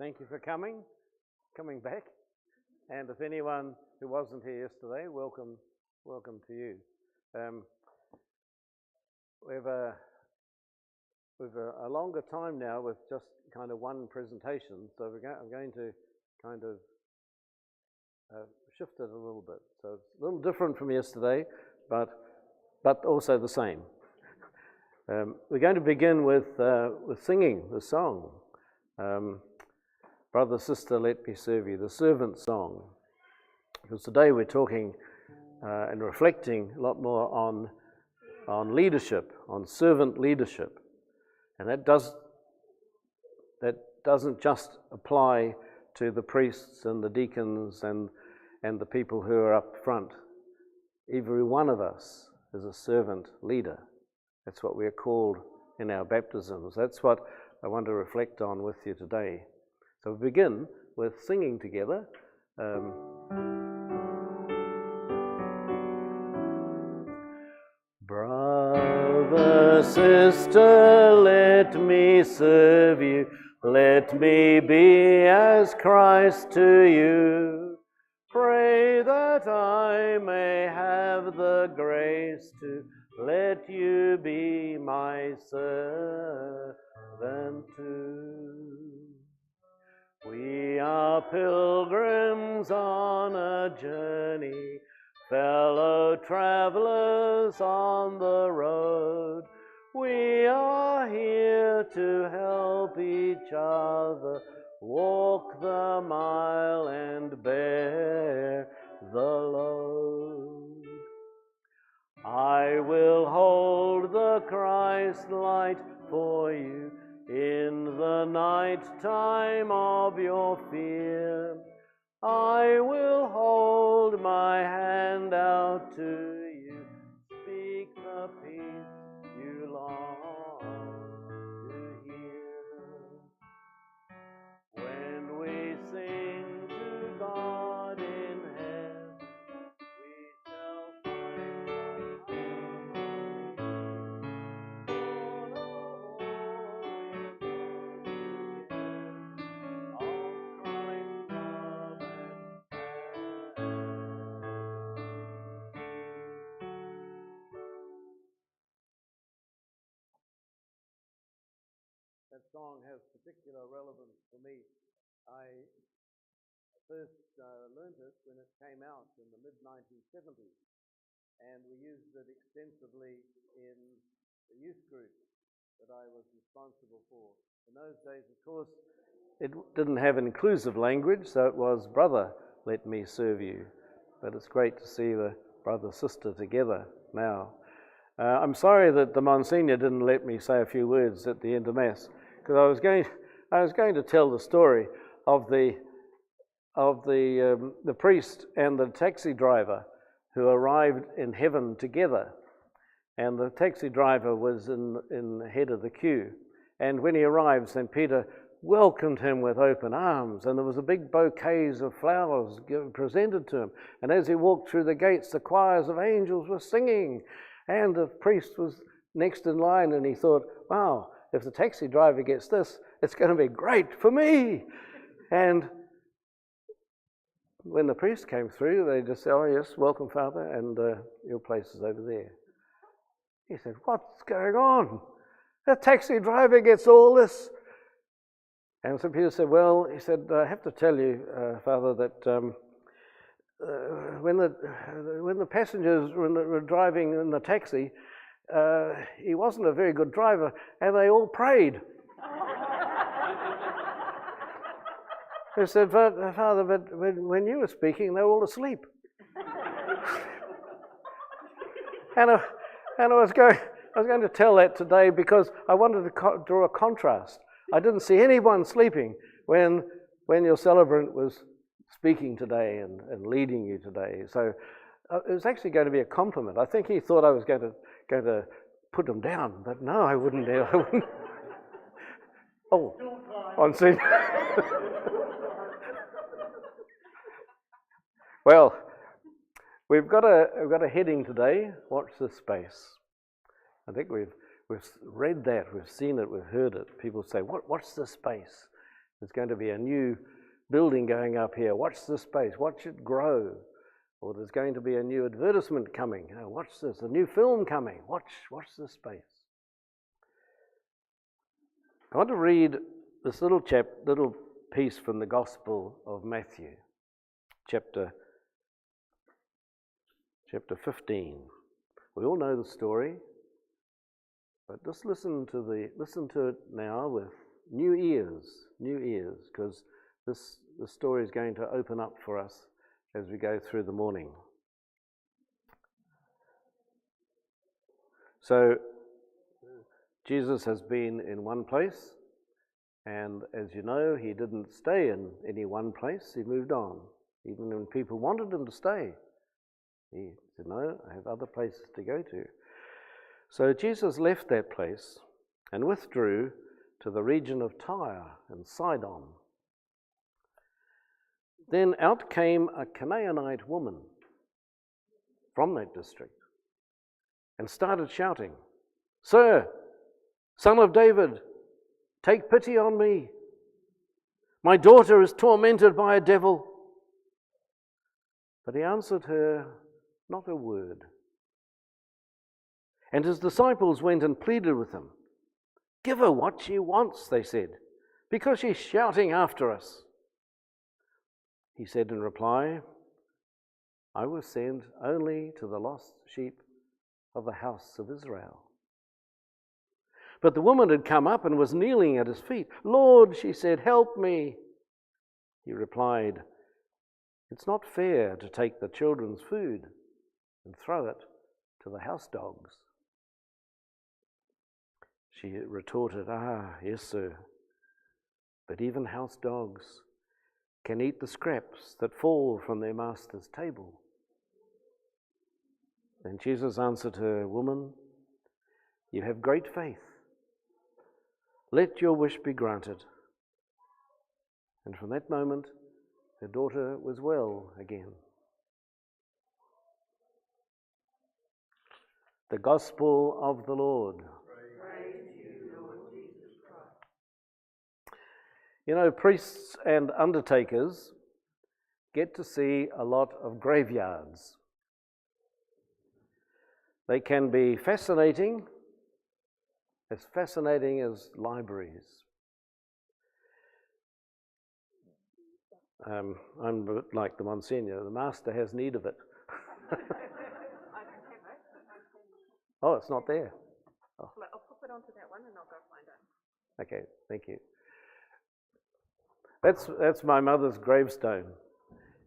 Thank you for coming back. And if anyone who wasn't here yesterday, welcome to you. We've a longer time now with just kind of one presentation, so I'm going to kind of shift it a little bit. So it's a little different from yesterday, but also the same. We're going to begin with singing the song. Brother, sister, let me serve you, the servant song. Because today we're talking and reflecting a lot more on leadership, on servant leadership. And that doesn't just apply to the priests and the deacons and the people who are up front. Every one of us is a servant leader. That's what we are called in our baptisms. That's what I want to reflect on with you today. So we begin with singing together. Brother, sister, let me serve you. Let me be as Christ to you. Pray that I may have the grace to let you be my servant too. We are pilgrims on a journey, fellow travelers on the road. We are here to help each other walk the mile and bear the load. I will hold the Christ light for you in the night time of your fear. I will hold my hand out to you, speak the peace you long to hear. When we sing to God in heaven, we shall find the That song has particular relevance for me. I first learned it when it came out in the mid-1970s, and we used it extensively in the youth group that I was responsible for. In those days, of course, it didn't have inclusive language, so it was, brother, let me serve you. But it's great to see the brother-sister together now. I'm sorry that the Monsignor didn't let me say a few words at the end of Mass, because I was going to tell the story of the priest and the taxi driver who arrived in heaven together. And the taxi driver was in the head of the queue. And when he arrived, St. Peter welcomed him with open arms, and there was a big bouquets of flowers presented to him. And as he walked through the gates, the choirs of angels were singing, and the priest was next in line, and he thought, wow, if the taxi driver gets this, it's going to be great for me. And when the priest came through, they just said, oh yes, welcome, Father, and your place is over there. He said, what's going on? The taxi driver gets all this. And St. Peter said, well, he said, I have to tell you, Father, that when the passengers were driving in the taxi, he wasn't a very good driver, and they all prayed. He said, Father, but when you were speaking, they were all asleep. And I was going to tell that today because I wanted to draw a contrast. I didn't see anyone sleeping when your celebrant was speaking today and leading you today. So it was actually going to be a compliment. I think he thought I was going to put him down, but no, I wouldn't dare. I wouldn't. Oh, on scene. Well, we've got a heading today. Watch this space. I think we've read that, we've seen it, we've heard it. People say, "What's this space?" There's going to be a new building going up here. Watch this space. Watch it grow. Or there's going to be a new advertisement coming. Oh, watch this. A new film coming. Watch this space. I want to read this little piece from the Gospel of Matthew, chapter 15. We all know the story, but just listen to it now with new ears, because the story is going to open up for us as we go through the morning. So, Jesus has been in one place, and as you know, he didn't stay in any one place, he moved on. Even when people wanted him to stay, he said, no, I have other places to go to. So Jesus left that place and withdrew to the region of Tyre and Sidon. Then out came a Canaanite woman from that district and started shouting, "Sir, Son of David, take pity on me. My daughter is tormented by a devil." But he answered her not a word. And his disciples went and pleaded with him. "Give her what she wants," they said, "because she's shouting after us." He said in reply, "I was sent only to the lost sheep of the house of Israel." But the woman had come up and was kneeling at his feet. "Lord," she said, "help me." He replied, "It's not fair to take the children's food and throw it to the house dogs." She retorted, "Yes, sir, but even house dogs can eat the scraps that fall from their master's table." Then Jesus answered her, "Woman, you have great faith. Let your wish be granted." And from that moment, her daughter was well again. The Gospel of the Lord. Praise to you, Lord Jesus Christ. You know, priests and undertakers get to see a lot of graveyards. They can be fascinating as libraries. I'm a bit like the Monsignor. The Master has need of it. Oh, it's not there. Oh. I'll pop it onto that one and I'll go find it. Okay, thank you. That's my mother's gravestone,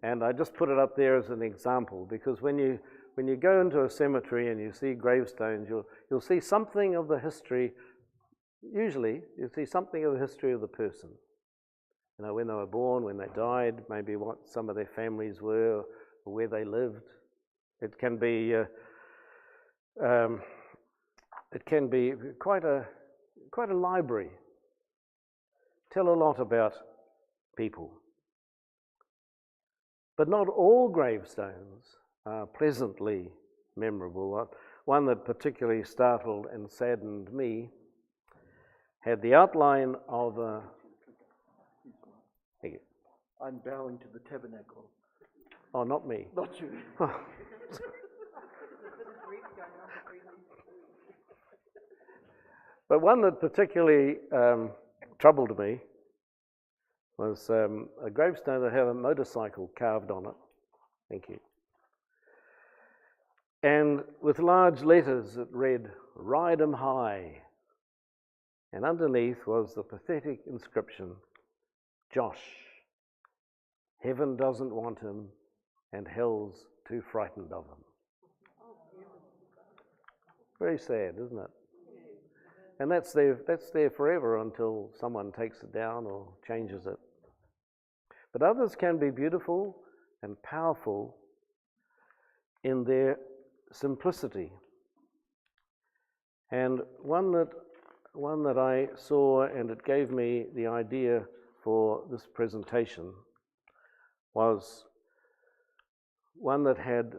and I just put it up there as an example, because when you go into a cemetery and you see gravestones, you'll see something of the history. Usually, you see something of the history of the person. You know, when they were born, when they died, maybe what some of their families were, or where they lived. It can be quite a library. Tell a lot about people. But not all gravestones are pleasantly memorable. One that particularly startled and saddened me had the outline of a... Thank you. I'm bowing to the tabernacle. Oh, not me. Not you. But one that particularly troubled me was a gravestone that had a motorcycle carved on it. Thank you. And with large letters it read, "Ride 'em high." And underneath was the pathetic inscription, "Josh. Heaven doesn't want him and hell's too frightened of him." Very sad, isn't it? And that's there forever until someone takes it down or changes it. But others can be beautiful and powerful in their simplicity. And one that I saw, and it gave me the idea for this presentation, was one that had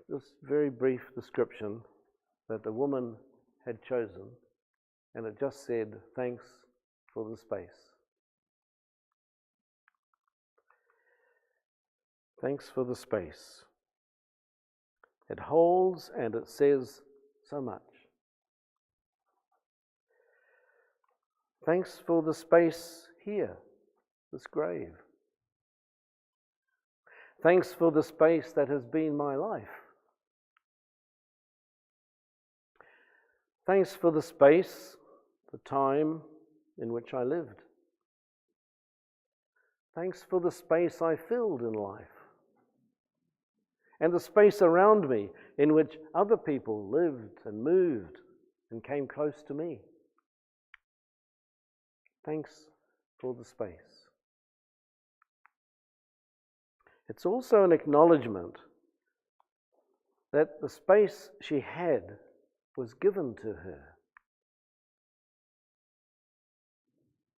this very brief description that the woman had chosen, and it just said, "Thanks for the space." Thanks for the space. It holds and it says so much. Thanks for the space here, this grave. Thanks for the space that has been my life. Thanks for the space, the time in which I lived. Thanks for the space I filled in life. And the space around me in which other people lived and moved and came close to me. Thanks for the space. It's also an acknowledgement that the space she had was given to her.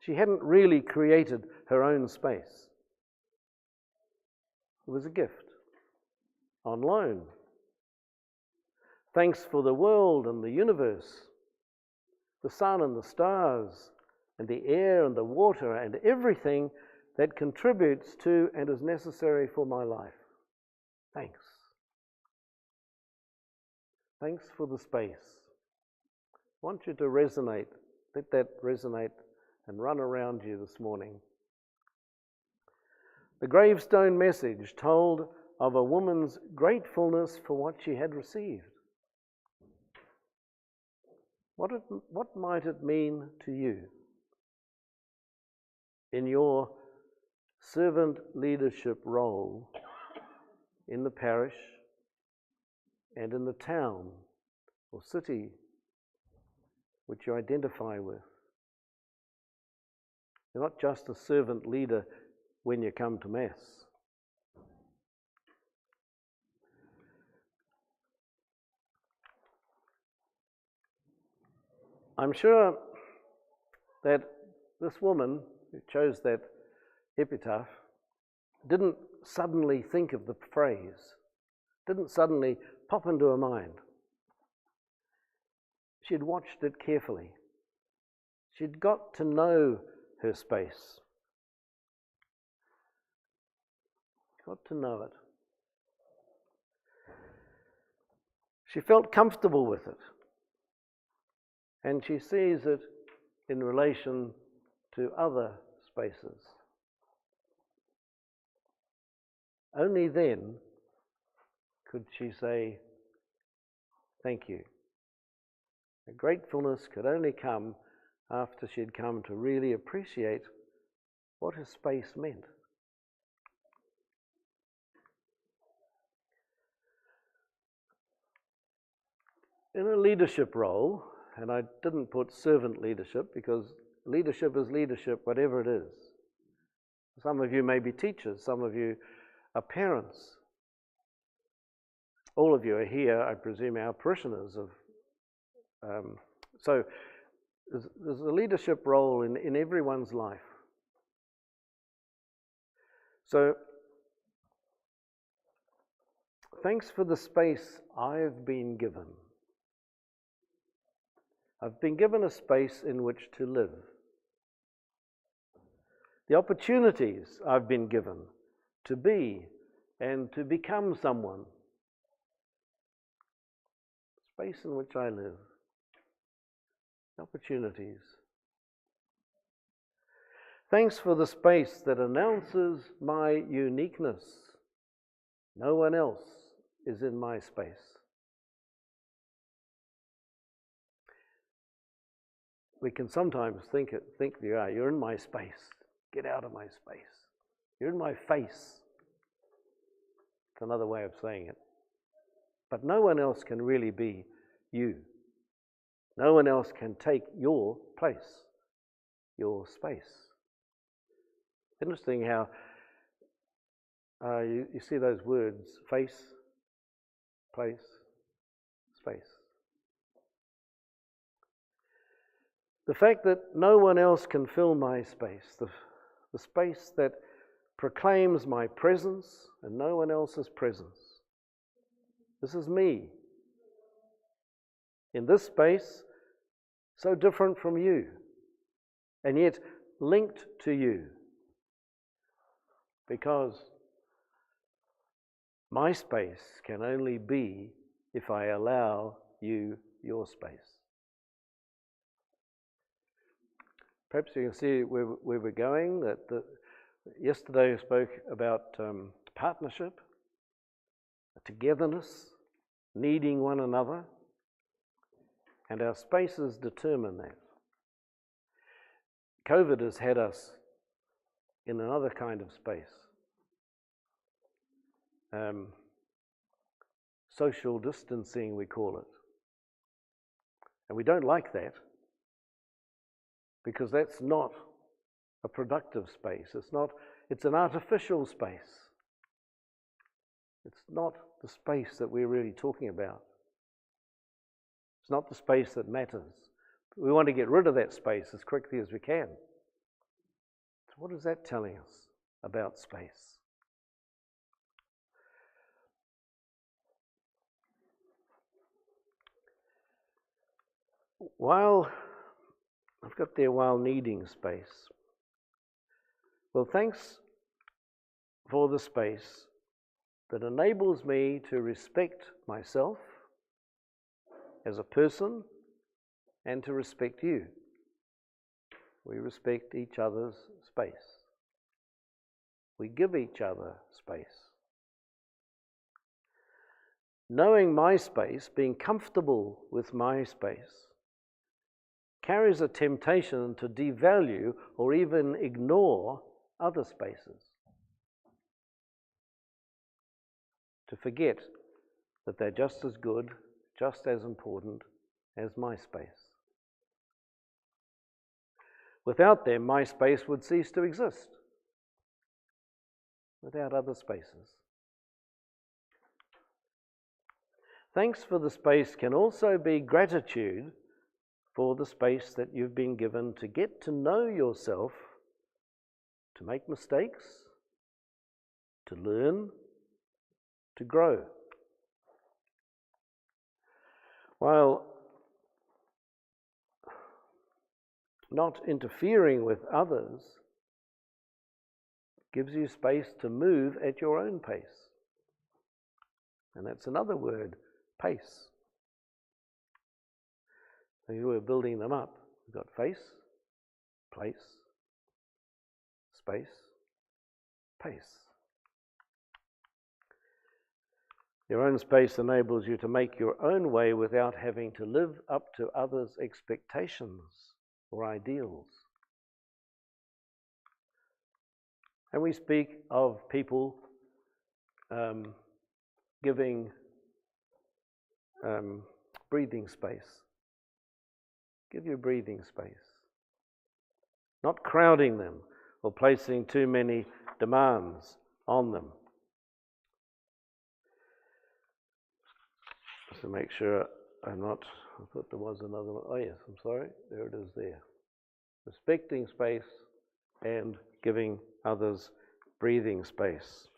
She hadn't really created her own space. It was a gift, on loan. Thanks for the world and the universe, the sun and the stars, and the air and the water and everything that contributes to and is necessary for my life. Thanks. Thanks for the space. I want you to resonate, let that resonate and run around you this morning. The gravestone message told of a woman's gratefulness for what she had received. What might it mean to you in your servant leadership role in the parish and in the town or city which you identify with? You're not just a servant leader when you come to Mass. I'm sure that this woman who chose that epitaph didn't suddenly think of the phrase, didn't suddenly pop into her mind. She'd watched it carefully. She'd got to know her space. Got to know it. She felt comfortable with it. And she sees it in relation to other spaces. Only then could she say, thank you. Her gratefulness could only come after she'd come to really appreciate what her space meant. In a leadership role, and I didn't put servant leadership because leadership is leadership, whatever it is. Some of you may be teachers, some of you are parents. All of you are here, I presume, our parishioners. So there's a leadership role in everyone's life. So thanks for the space I've been given. I've been given a space in which to live. The opportunities I've been given to be and to become someone. Space in which I live. Opportunities. Thanks for the space that announces my uniqueness. No one else is in my space. We can sometimes think you're in my space. Get out of my space. You're in my face. It's another way of saying it. But no one else can really be you. No one else can take your place, your space. Interesting how you see those words, face, place, space. The fact that no one else can fill my space, the space that proclaims my presence and no one else's presence. This is me. In this space, so different from you, and yet linked to you, because My space can only be if I allow you your space. Perhaps you can see where we're going. Yesterday I spoke about partnership, togetherness, needing one another, and our spaces determine that. COVID has had us in another kind of space. Social distancing, we call it. And we don't like that, because that's not a productive space. It's an artificial space. It's not the space that we're really talking about. It's not the space that matters. We want to get rid of that space as quickly as we can. So what is that telling us about space? While needing space. Well, thanks for the space that enables me to respect myself as a person and to respect you. We respect each other's space. We give each other space. Knowing my space, being comfortable with my space, carries a temptation to devalue or even ignore other spaces. To forget that they're just as good, just as important as my space. Without them, my space would cease to exist. Without other spaces. Thanks for the space can also be gratitude for the space that you've been given to get to know yourself, to make mistakes, to learn, to grow. While not interfering with others gives you space to move at your own pace. And that's another word, pace. So you were building them up. We've got face, place, space, pace. Your own space enables you to make your own way without having to live up to others' expectations or ideals. And we speak of people giving breathing space. Give you breathing space. Not crowding them or placing too many demands on them. Just to make sure I thought there was another one. Oh yes, I'm sorry, there it is there. Respecting space and giving others breathing space.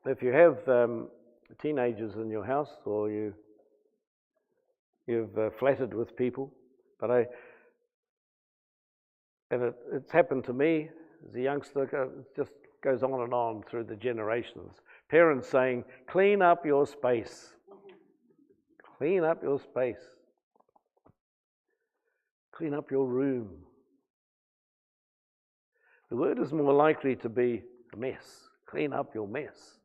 If you have teenagers in your house, or you've flattered with people, it's happened to me as a youngster. It just goes on and on through the generations. Parents saying, "Clean up your space. Clean up your space. Clean up your room." The word is more likely to be a mess. Clean up your mess.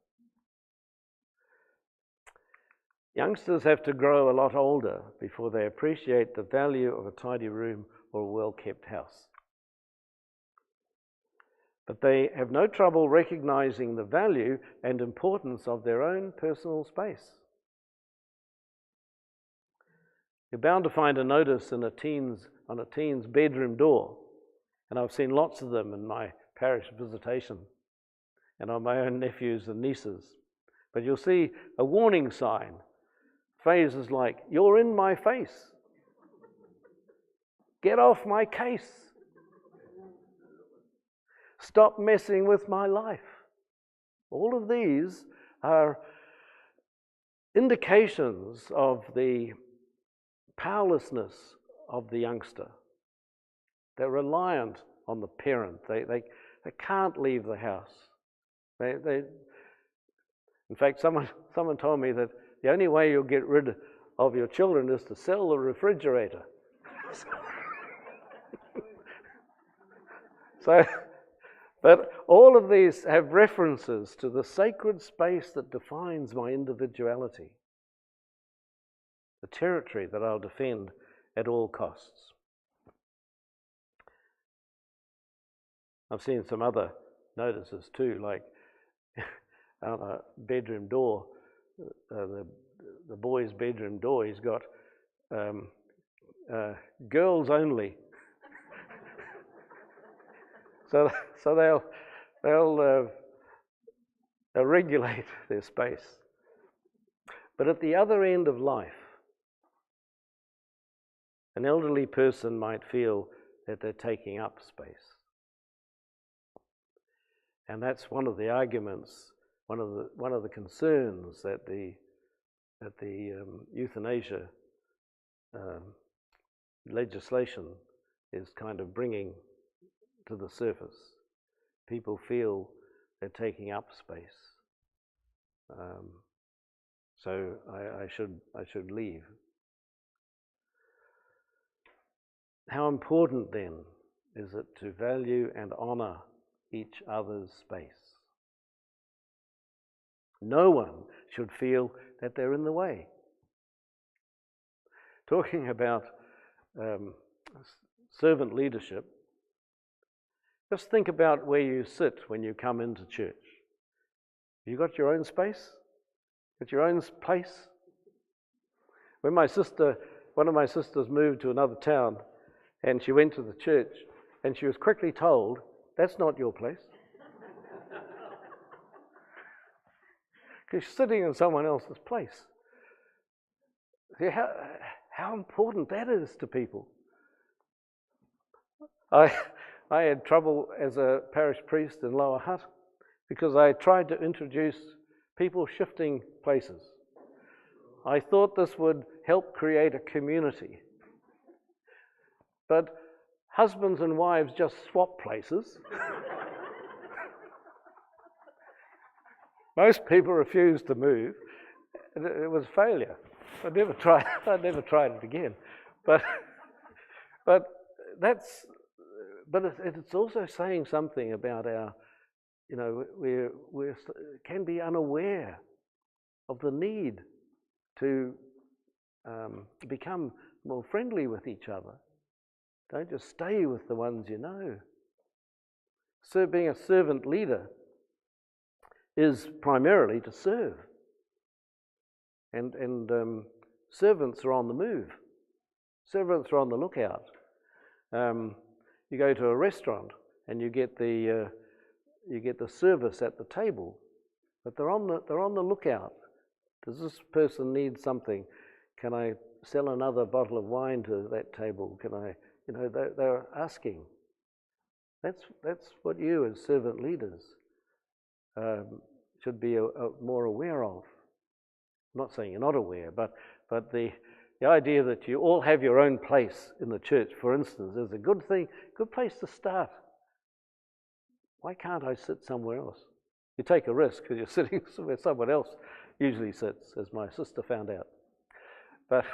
Youngsters have to grow a lot older before they appreciate the value of a tidy room or a well-kept house. But they have no trouble recognizing the value and importance of their own personal space. You're bound to find a notice on a teen's bedroom door, and I've seen lots of them in my parish visitation and on my own nephews and nieces. But you'll see a warning sign. Phrases like, "You're in my face. Get off my case. Stop messing with my life." All of these are indications of the powerlessness of the youngster. They're reliant on the parent. They can't leave the house. In fact, someone told me that the only way you'll get rid of your children is to sell the refrigerator. But all of these have references to the sacred space that defines my individuality, the territory that I'll defend at all costs. I've seen some other notices too, like on a bedroom door, the boy's bedroom door, he's got girls only. So they'll regulate their space. But at the other end of life, an elderly person might feel that they're taking up space. And that's one of the arguments, one of the concerns that the euthanasia legislation is kind of bringing to the surface. People feel they're taking up space, so I should leave. How important then is it to value and honour each other's space? No one should feel that they're in the way. Talking about servant leadership, just think about where you sit when you come into church. You got your own space? Got your own place? When one of my sisters moved to another town, and she went to the church, and she was quickly told, "That's not your place." Because she's sitting in someone else's place. See how important that is to people. I had trouble as a parish priest in Lower Hutt because I tried to introduce people shifting places. I thought this would help create a community. But husbands and wives just swap places. Most people refuse to move. It was a failure. I never tried it again. But it's also saying something about our, we can be unaware of the need to become more friendly with each other. Don't just stay with the ones you know. So being a servant leader is primarily to serve. And servants are on the move. Servants are on the lookout. You go to a restaurant and you get the service at the table, but they're on the lookout. Does this person need something? Can I sell another bottle of wine to that table? Can I? They're asking. That's what you as servant leaders should be more aware of. I'm not saying you're not aware, but the idea that you all have your own place in the church, for instance, is a good thing, good place to start. Why can't I sit somewhere else? You take a risk because you're sitting where someone else usually sits, as my sister found out. But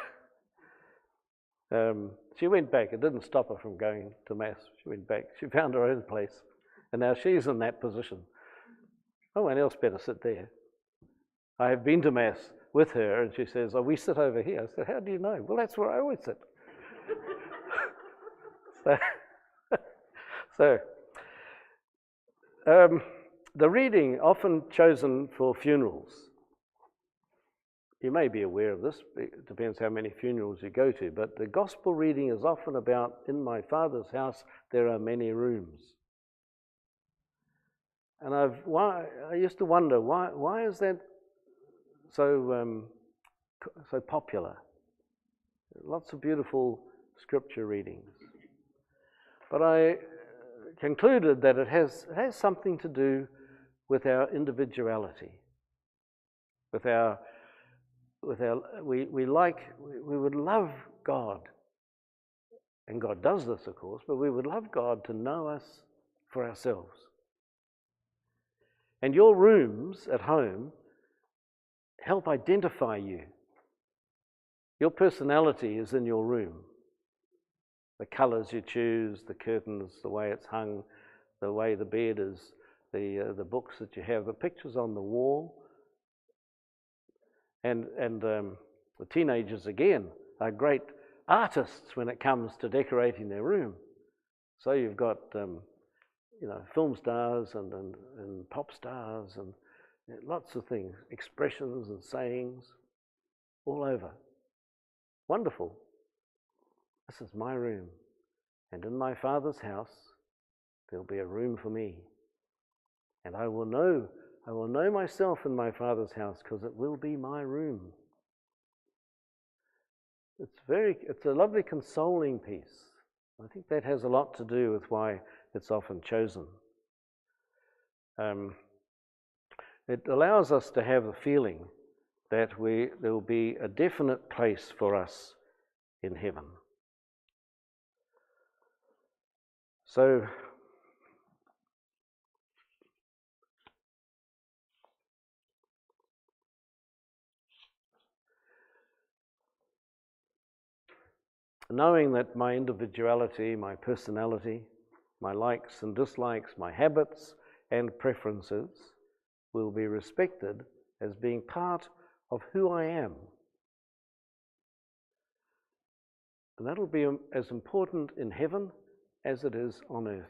she went back. It didn't stop her from going to Mass. She went back. She found her own place. And now she's in that position. No one else better sit there. I have been to Mass with her, and she says, "Oh, we sit over here." I said, "How do you know?" "Well, that's where I always sit." So the reading often chosen for funerals. You may be aware of this. It depends how many funerals you go to. But the gospel reading is often about, "In my Father's house there are many rooms." And I used to wonder, why is that so popular? Lots of beautiful scripture readings. But I concluded that it has something to do with our individuality, with we would love God and God does this, of course, but we would love God to know us for ourselves. And your rooms at home help identify you. Your personality is in your room. The colours you choose, the curtains, the way it's hung, the way the bed is, the books that you have, the pictures on the wall. And the teenagers, again, are great artists when it comes to decorating their room. So you've got film stars and pop stars and lots of things, expressions and sayings all over. Wonderful. This is my room, and in my Father's house there'll be a room for me, and I will know myself in my Father's house, because it will be my room. It's a lovely, consoling piece. I think that has a lot to do with why it's often chosen. It allows us to have the feeling that there will be a definite place for us in heaven. So, knowing that my individuality, my personality, my likes and dislikes, my habits and preferences will be respected as being part of who I am. And that'll be as important in heaven as it is on earth.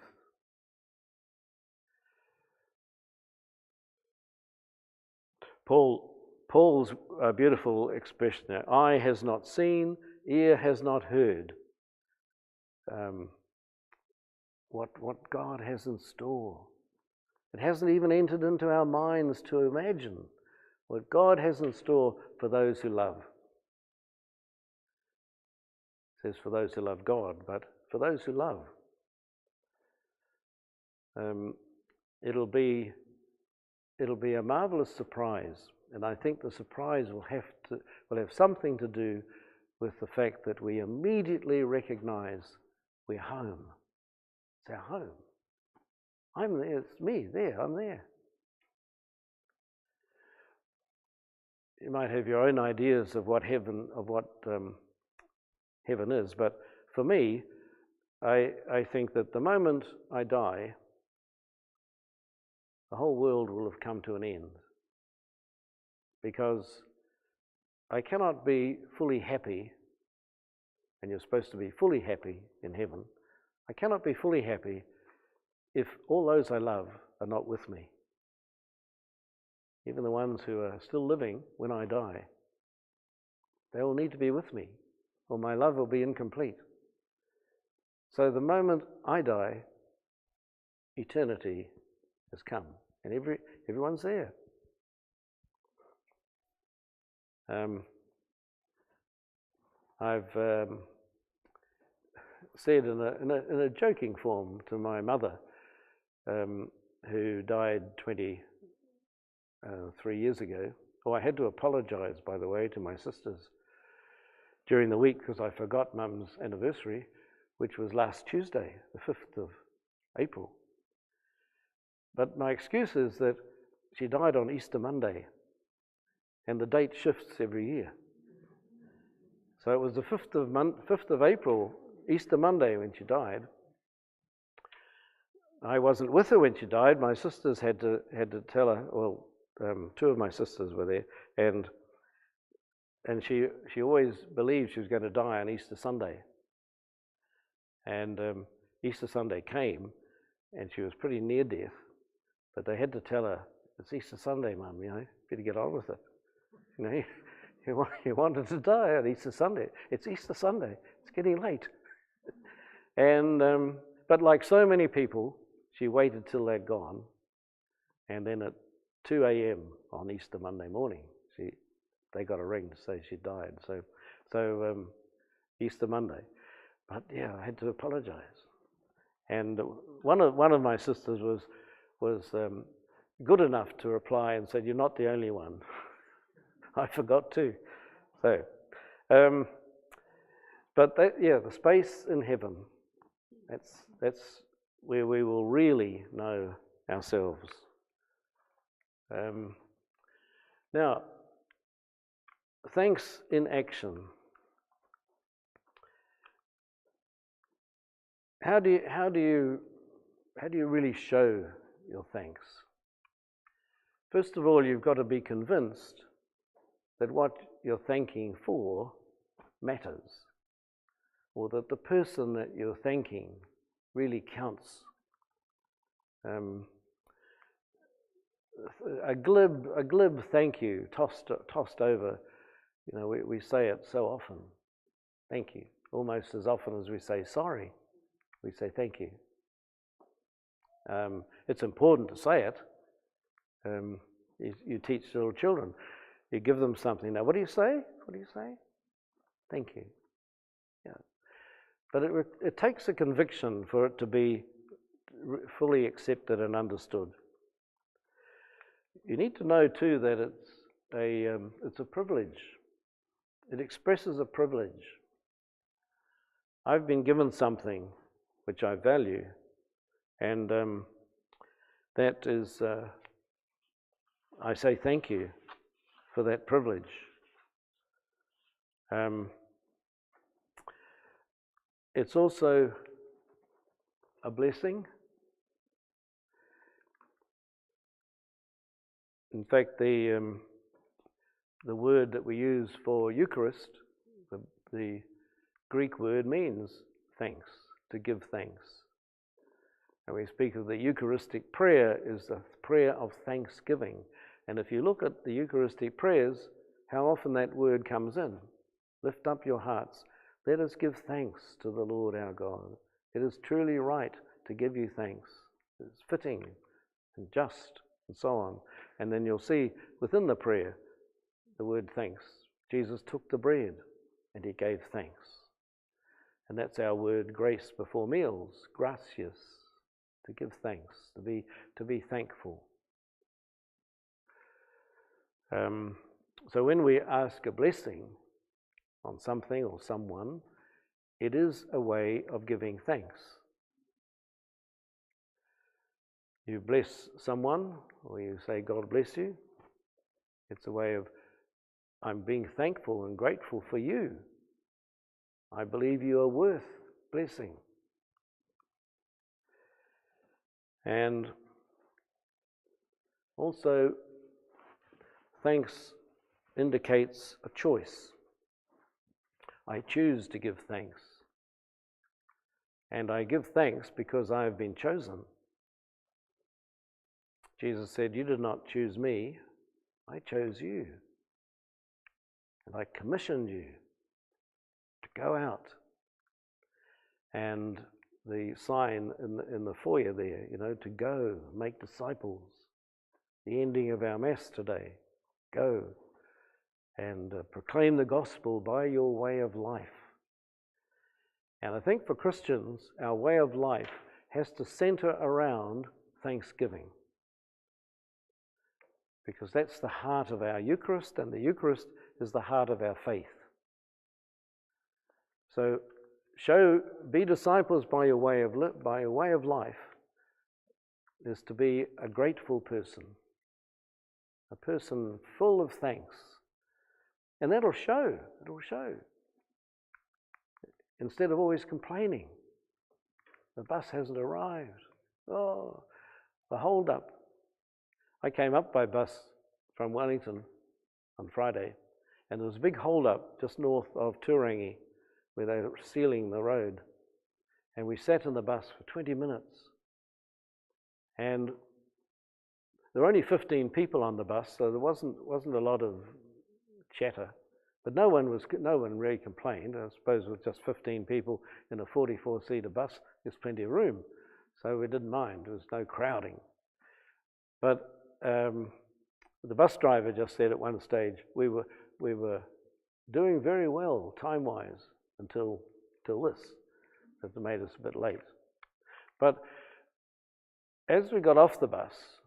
Paul's beautiful expression there, eye has not seen, ear has not heard what God has in store. It hasn't even entered into our minds to imagine what God has in store for those who love. It says for those who love God, but for those who love. It'll be a marvelous surprise, and I think the surprise will have something to do with the fact that we immediately recognize we're home. It's our home. I'm there, it's me there, I'm there. You might have your own ideas of what heaven is, but for me, I think that the moment I die, the whole world will have come to an end, because I cannot be fully happy, and you're supposed to be fully happy in heaven. I cannot be fully happy if all those I love are not with me. Even the ones who are still living when I die, they will need to be with me, or my love will be incomplete. So the moment I die, eternity has come, and everyone's there. I've said in a joking form to my mother, who died 23 years ago. Oh, I had to apologize, by the way, to my sisters during the week because I forgot Mum's anniversary, which was last Tuesday, the 5th of April. But my excuse is that she died on Easter Monday, and the date shifts every year. So it was the 5th of April, Easter Monday, when she died. I wasn't with her when she died. My sisters had to tell her. Well, two of my sisters were there, and she always believed she was going to die on Easter Sunday. And Easter Sunday came, and she was pretty near death. But they had to tell her, "It's Easter Sunday, Mum. Better get on with it. You wanted to die on Easter Sunday. It's Easter Sunday. It's getting late." And but like so many people, she waited till they'd gone, and then at 2 a.m. on Easter Monday morning, they got a ring to say she died. So Easter Monday. But yeah, I had to apologize. And one of my sisters was good enough to reply and said, "You're not the only one." I forgot too. So, But the space in heaven, that's where we will really know ourselves. Now, thanks in action. How do you really show your thanks? First of all, you've got to be convinced that what you're thanking for matters, or that the person that you're thanking really counts. A glib thank you tossed over. We say it so often. Thank you, almost as often as we say sorry. We say thank you. It's important to say it. You teach little children. You give them something. Now, what do you say? What do you say? Thank you. Yeah. But it takes a conviction for it to be fully accepted and understood. You need to know too that it's a privilege. It expresses a privilege. I've been given something which I value, and that is, I say thank you for that privilege. It's also a blessing. In fact, the word that we use for Eucharist, the Greek word means thanks, to give thanks. And we speak of the Eucharistic Prayer as a prayer of thanksgiving. And if you look at the Eucharistic prayers, how often that word comes in. Lift up your hearts. Let us give thanks to the Lord our God. It is truly right to give you thanks. It's fitting and just and so on. And then you'll see within the prayer the word thanks. Jesus took the bread and he gave thanks. And that's our word grace before meals, gracias, to give thanks, to be thankful. So when we ask a blessing on something or someone, it is a way of giving thanks. You bless someone, or you say, God bless you. It's a way of, I'm being thankful and grateful for you. I believe you are worth blessing. And also, thanks indicates a choice. I choose to give thanks. And I give thanks because I have been chosen. Jesus said, you did not choose me, I chose you. And I commissioned you to go out. And the sign in the foyer there, to go, make disciples. The ending of our Mass today, go and proclaim the gospel by your way of life. And I think for Christians, our way of life has to center around thanksgiving. Because that's the heart of our Eucharist, and the Eucharist is the heart of our faith. So, be disciples by your way of life is to be a grateful person, a person full of thanks. And that'll show. It'll show. Instead of always complaining, the bus hasn't arrived. Oh, the hold up. I came up by bus from Wellington on Friday, and there was a big hold up just north of Turangi where they were sealing the road. And we sat in the bus for 20 minutes. And there were only 15 people on the bus, so there wasn't a lot of chatter. But no one really complained. I suppose with just 15 people in a 44-seater bus, there's plenty of room. So we didn't mind. There was no crowding. But the bus driver just said at one stage, we were doing very well time-wise until this. That made us a bit late. But as we got off the bus,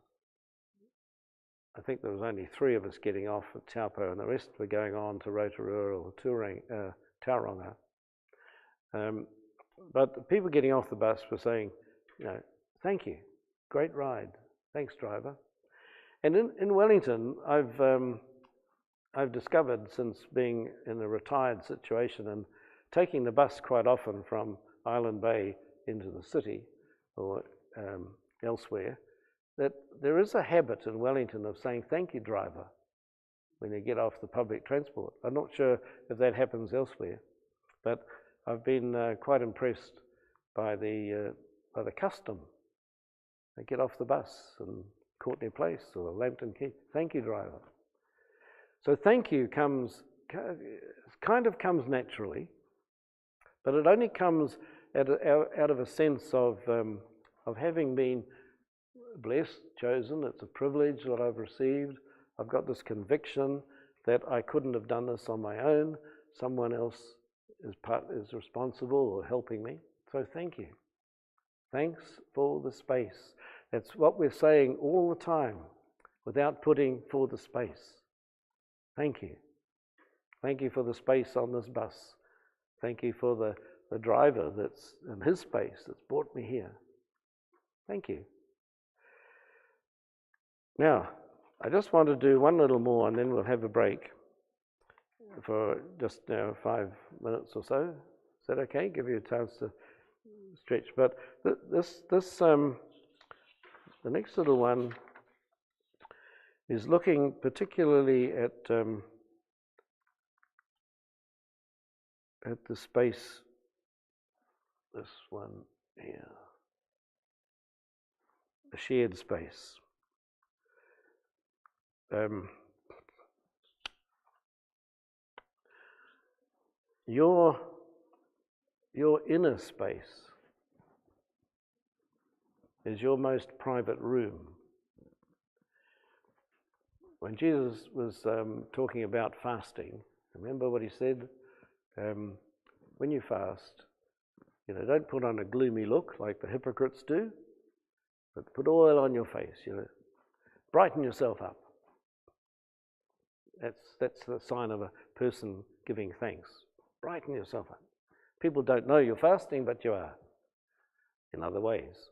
I think there was only 3 of us getting off at Taupo, and the rest were going on to Rotorua or Tauranga. But the people getting off the bus were saying, thank you, great ride, thanks driver. And in Wellington, I've discovered since being in a retired situation and taking the bus quite often from Island Bay into the city or elsewhere, that there is a habit in Wellington of saying thank you driver when you get off the public transport. I'm not sure if that happens elsewhere, but I've been quite impressed by the custom. They get off the bus in Courtney Place or Lambton Quay. Thank you, driver. So thank you comes naturally, but it only comes out of a sense of having been blessed, chosen. It's a privilege that I've received. I've got this conviction that I couldn't have done this on my own. Someone else is responsible or helping me. So thank you. Thanks for the space. That's what we're saying all the time without putting for the space. Thank you. Thank you for the space on this bus. Thank you for the driver that's in his space that's brought me here. Thank you. Now, I just want to do one little more and then we'll have a break for just 5 minutes or so. Is that okay? Give you a chance to stretch. But the next little one is looking particularly at the space, this one here, the shared space. Your inner space is your most private room. When Jesus was talking about fasting, remember what he said? When you fast, don't put on a gloomy look like the hypocrites do, but put oil on your face, brighten yourself up. That's the sign of a person giving thanks. Brighten yourself up. People don't know you're fasting, but you are in other ways.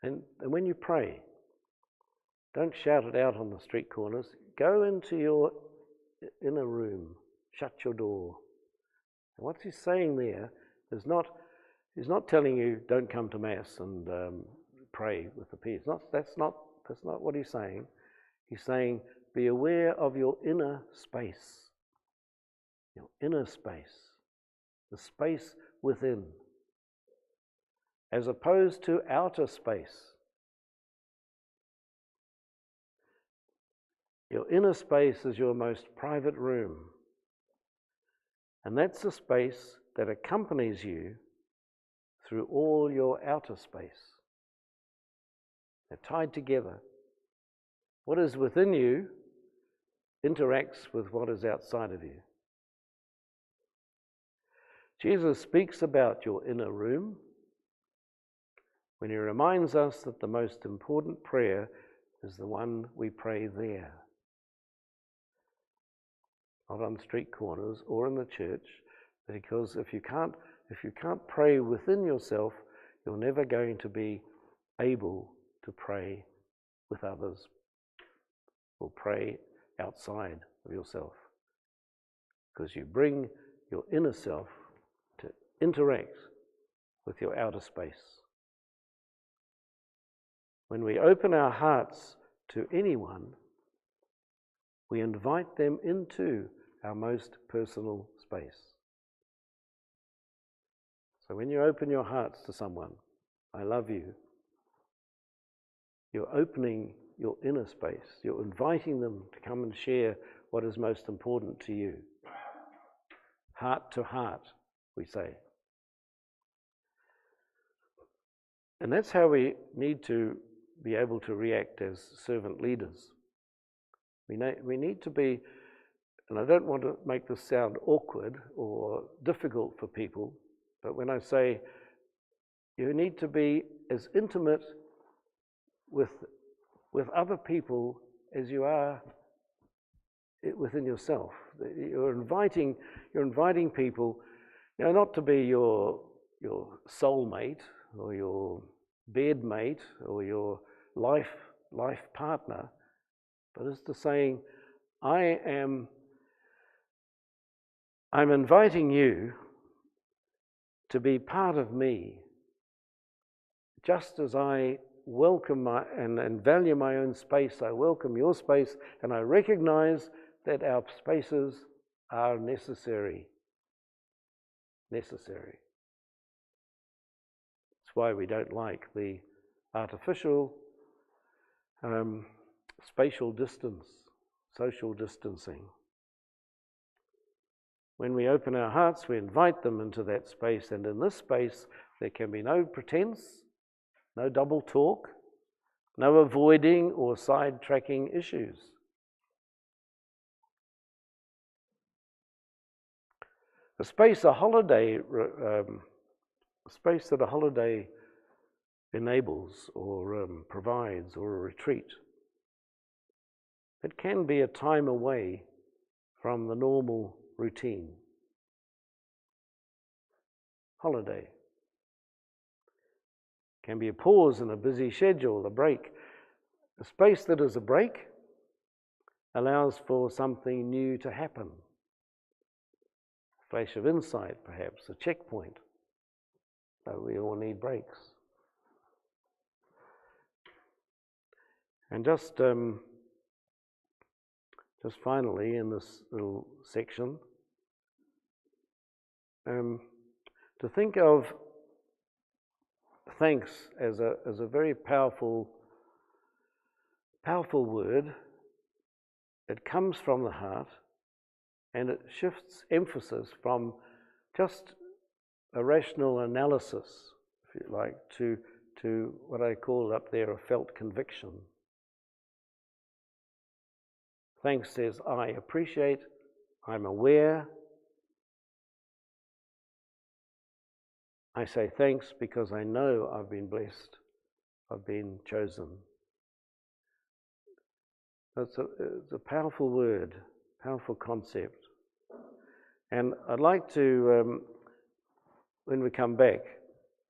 And when you pray, don't shout it out on the street corners. Go into your inner room. Shut your door. And what he's saying there is he's not telling you don't come to Mass and pray with the peace. That's not what he's saying. He's saying be aware of your inner space. Your inner space. The space within. As opposed to outer space. Your inner space is your most private room. And that's the space that accompanies you through all your outer space. They're tied together. What is within you interacts with what is outside of you. Jesus speaks about your inner room when he reminds us that the most important prayer is the one we pray there. Not on street corners or in the church, because if you can't pray within yourself, you're never going to be able to pray with others or pray outside of yourself. Because you bring your inner self to interact with your outer space. When we open our hearts to anyone, we invite them into our most personal space. So when you open your hearts to someone, I love you, you're opening your inner space. You're inviting them to come and share what is most important to you. Heart to heart, we say. And that's how we need to be able to react as servant leaders. We need to be, and I don't want to make this sound awkward or difficult for people, but when I say you need to be as intimate with other people as you are within yourself. You're inviting people. not to be your soulmate or your bedmate or your life partner, but it's to saying, I'm inviting you to be part of me, just as I welcome and value my own space. I welcome your space, and I recognize that our spaces are necessary. That's why we don't like the artificial spatial distance, social distancing. When we open our hearts, we invite them into that space, and in this space there can be no pretense, no double talk, no avoiding or sidetracking issues. A space that a holiday enables or provides, or a retreat, it can be a time away from the normal routine. Holiday can be a pause in a busy schedule, a break. A space that is a break allows for something new to happen. A flash of insight, perhaps, a checkpoint. But we all need breaks. And just finally, in this little section, to think of thanks as a very powerful word. It comes from the heart, and it shifts emphasis from just a rational analysis, if you like, to what I call up there a felt conviction. Thanks says, I appreciate, I'm aware. I say thanks because I know I've been blessed, I've been chosen. It's a powerful word, powerful concept. And I'd like to, when we come back,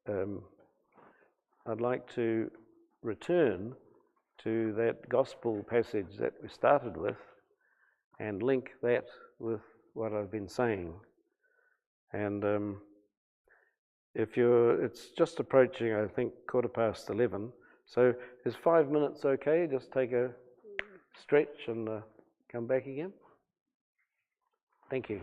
I'd like to return to that gospel passage that we started with and link that with what I've been saying. And it's just approaching, I think, 11:15. So is 5 minutes okay? Just take a stretch and come back again? Thank you.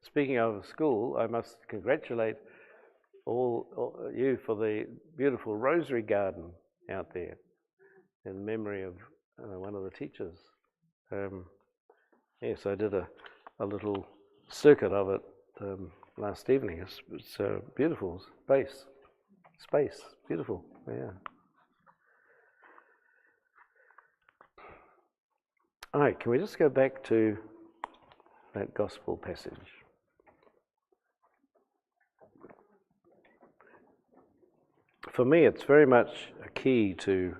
Speaking of school, I must congratulate all you for the beautiful rosary garden out there in memory of one of the teachers. Yes, I did a little circuit of it last evening. It's a beautiful space, beautiful, yeah. All right, can we just go back to that gospel passage? For me, it's very much a key to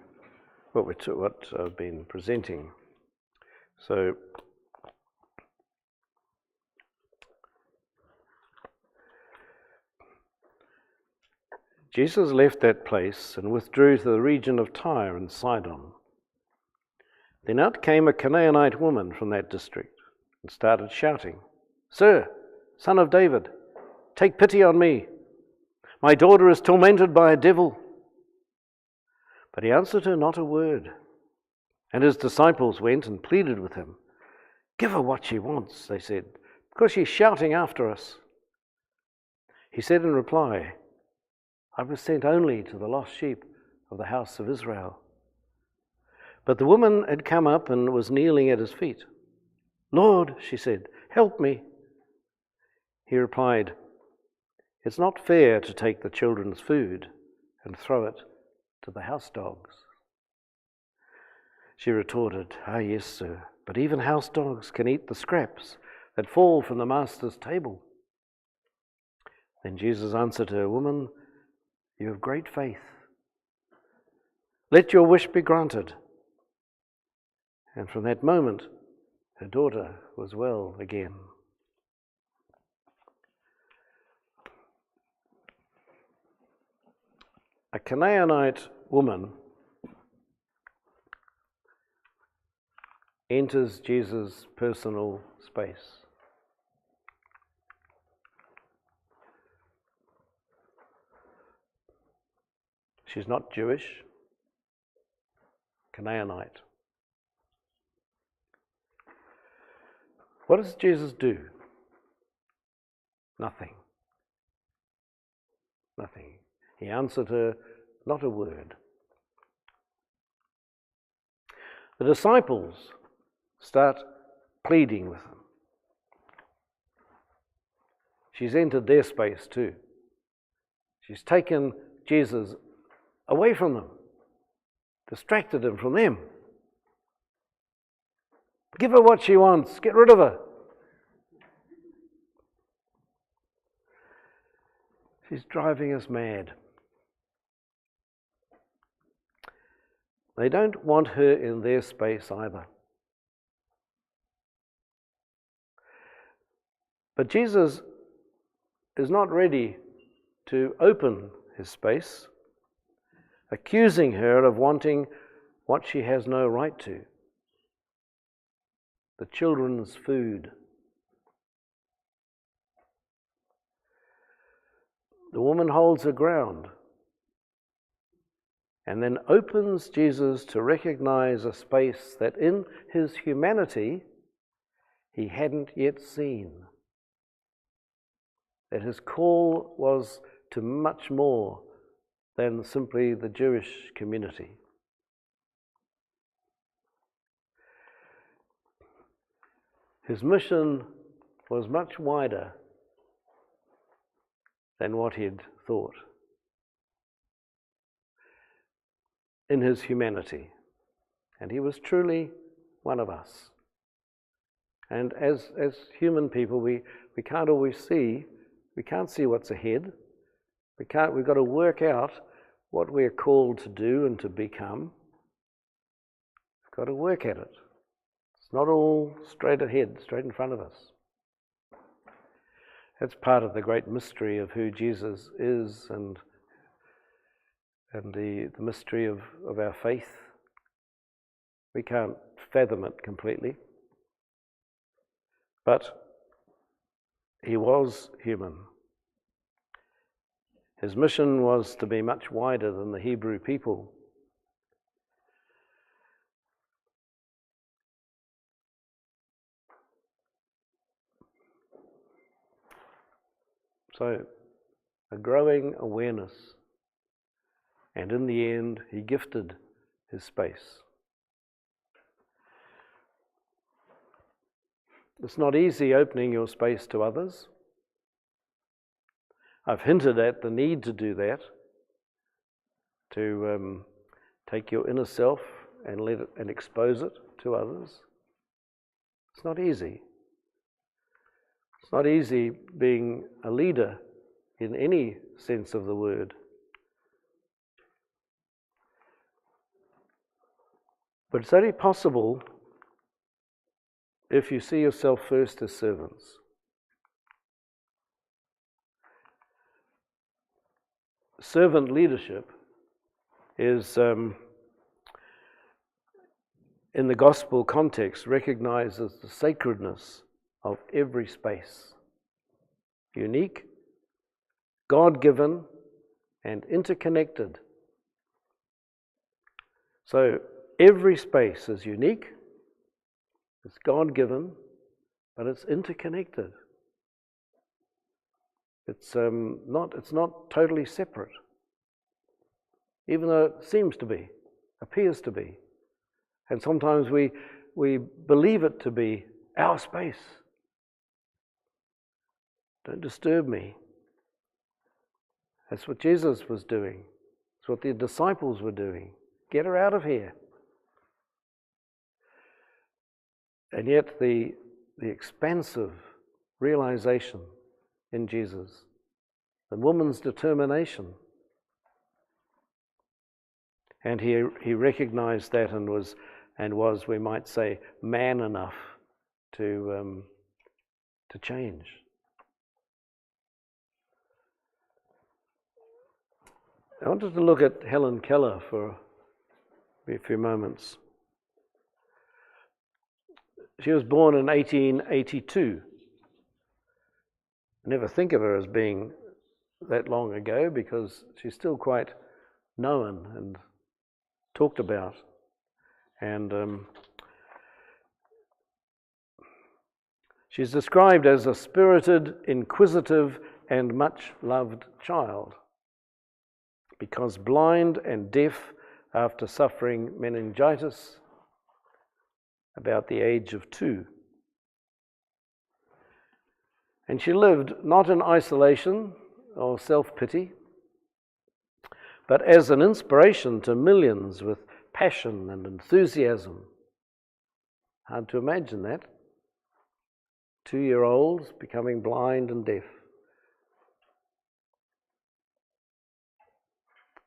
what I've been presenting. So, Jesus left that place and withdrew to the region of Tyre and Sidon. Then out came a Canaanite woman from that district and started shouting, "Sir, Son of David, take pity on me. My daughter is tormented by a devil." But he answered her not a word. And his disciples went and pleaded with him. "Give her what she wants," they said, "because she's shouting after us." He said in reply, "I was sent only to the lost sheep of the house of Israel." But the woman had come up and was kneeling at his feet. "Lord," she said, "help me." He replied, "It's not fair to take the children's food and throw it to the house dogs." She retorted, "Ah, yes, sir, but even house dogs can eat the scraps that fall from the master's table." Then Jesus answered her, "Woman, you have great faith. Let your wish be granted." And from that moment, her daughter was well again. A Canaanite woman enters Jesus' personal space. She's not Jewish, Canaanite. What does Jesus do? Nothing. Nothing. He answered her not a word. The disciples start pleading with him. She's entered their space too. She's taken Jesus away from them, distracted him from them. Give her what she wants, get rid of her. She's driving us mad. They don't want her in their space either. But Jesus is not ready to open his space, accusing her of wanting what she has no right to, the children's food. The woman holds her ground and then opens Jesus to recognize a space that in his humanity he hadn't yet seen. That his call was to much more than simply the Jewish community. His mission was much wider than what he'd thought in his humanity. And he was truly one of us. And as human people, we can't always see, we can't see what's ahead. We've got to work out what we're called to do and to become. We've got to work at it. It's not all straight ahead, straight in front of us. That's part of the great mystery of who Jesus is and the mystery of our faith. We can't fathom it completely. But he was human. His mission was to be much wider than the Hebrew people So, a growing awareness. And in the end, he gifted his space. It's not easy opening your space to others. I've hinted at the need to do that, to take your inner self and let it and expose it to others. It's not easy. It's not easy being a leader in any sense of the word. But it's only possible if you see yourself first as servants. Servant leadership is, in the gospel context, recognizes the sacredness of every space. Unique, God-given, and interconnected. So every space is unique, it's God-given, but it's interconnected. It's not totally separate, even though it seems to be, appears to be. And sometimes we believe it to be our space. Don't disturb me. That's what Jesus was doing. That's what the disciples were doing. Get her out of here. And yet the expansive realization in Jesus, the woman's determination, and he recognized that and was, we might say, man enough to change. I wanted to look at Helen Keller for a few moments. She was born in 1882. I never think of her as being that long ago because she's still quite known and talked about. And she's described as a spirited, inquisitive, and much-loved child. Because blind and deaf after suffering meningitis about the age of 2. And she lived not in isolation or self-pity, but as an inspiration to millions with passion and enthusiasm. Hard to imagine that. 2-year-olds becoming blind and deaf.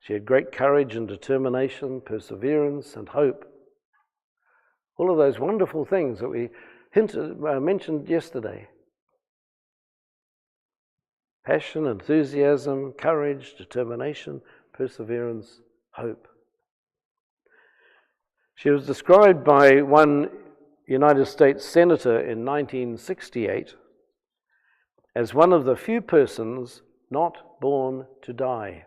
She had great courage and determination, perseverance and hope. All of those wonderful things that we mentioned yesterday. Passion, enthusiasm, courage, determination, perseverance, hope. She was described by one United States Senator in 1968 as one of the few persons not born to die.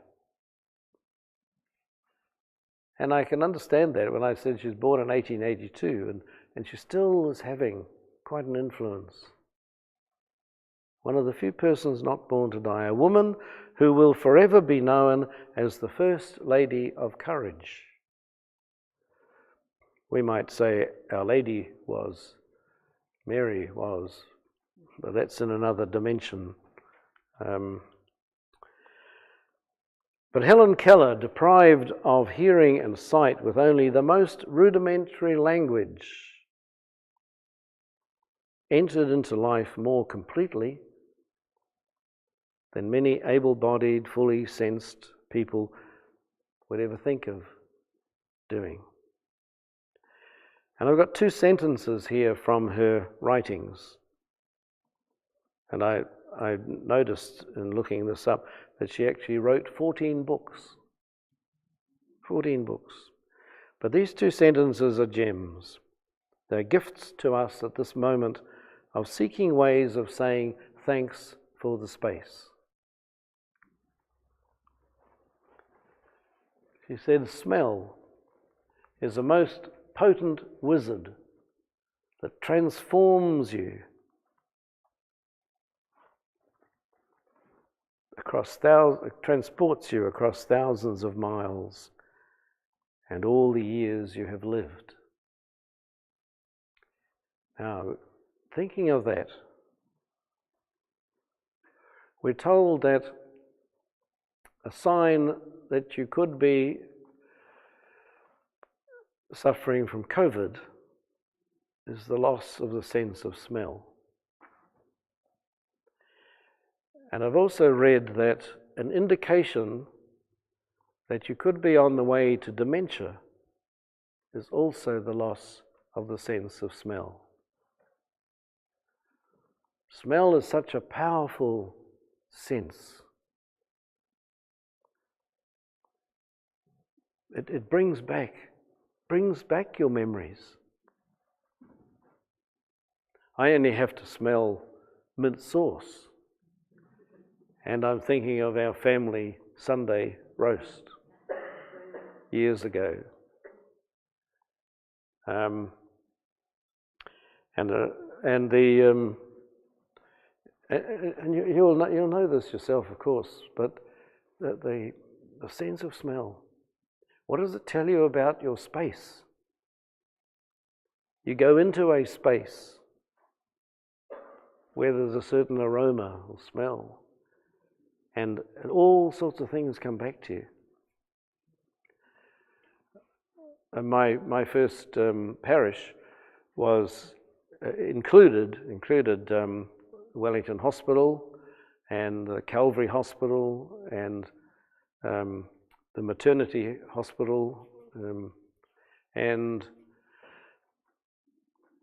And I can understand that when I said she was born in 1882 and she still is having quite an influence. One of the few persons not born to die, a woman who will forever be known as the First Lady of Courage. We might say Our Lady was, Mary was, but that's in another dimension. But Helen Keller, deprived of hearing and sight with only the most rudimentary language, entered into life more completely than many able-bodied, fully sensed people would ever think of doing. And I've got 2 sentences here from her writings. And I noticed in looking this up that she actually wrote 14 books. 14 books. But these 2 sentences are gems. They're gifts to us at this moment of seeking ways of saying thanks for the space. She said, smell is a most potent wizard that transforms you. transports you across thousands of miles and all the years you have lived. Now, thinking of that, we're told that a sign that you could be suffering from COVID is the loss of the sense of smell. And I've also read that an indication that you could be on the way to dementia is also the loss of the sense of smell. Smell is such a powerful sense. It brings back your memories. I only have to smell mint sauce, and I'm thinking of our family Sunday roast years ago. And you'll know this yourself, of course, but the sense of smell. What does it tell you about your space? You go into a space where there's a certain aroma or smell, and all sorts of things come back to you. And my first parish was included Wellington Hospital and the Calvary Hospital and the maternity hospital, and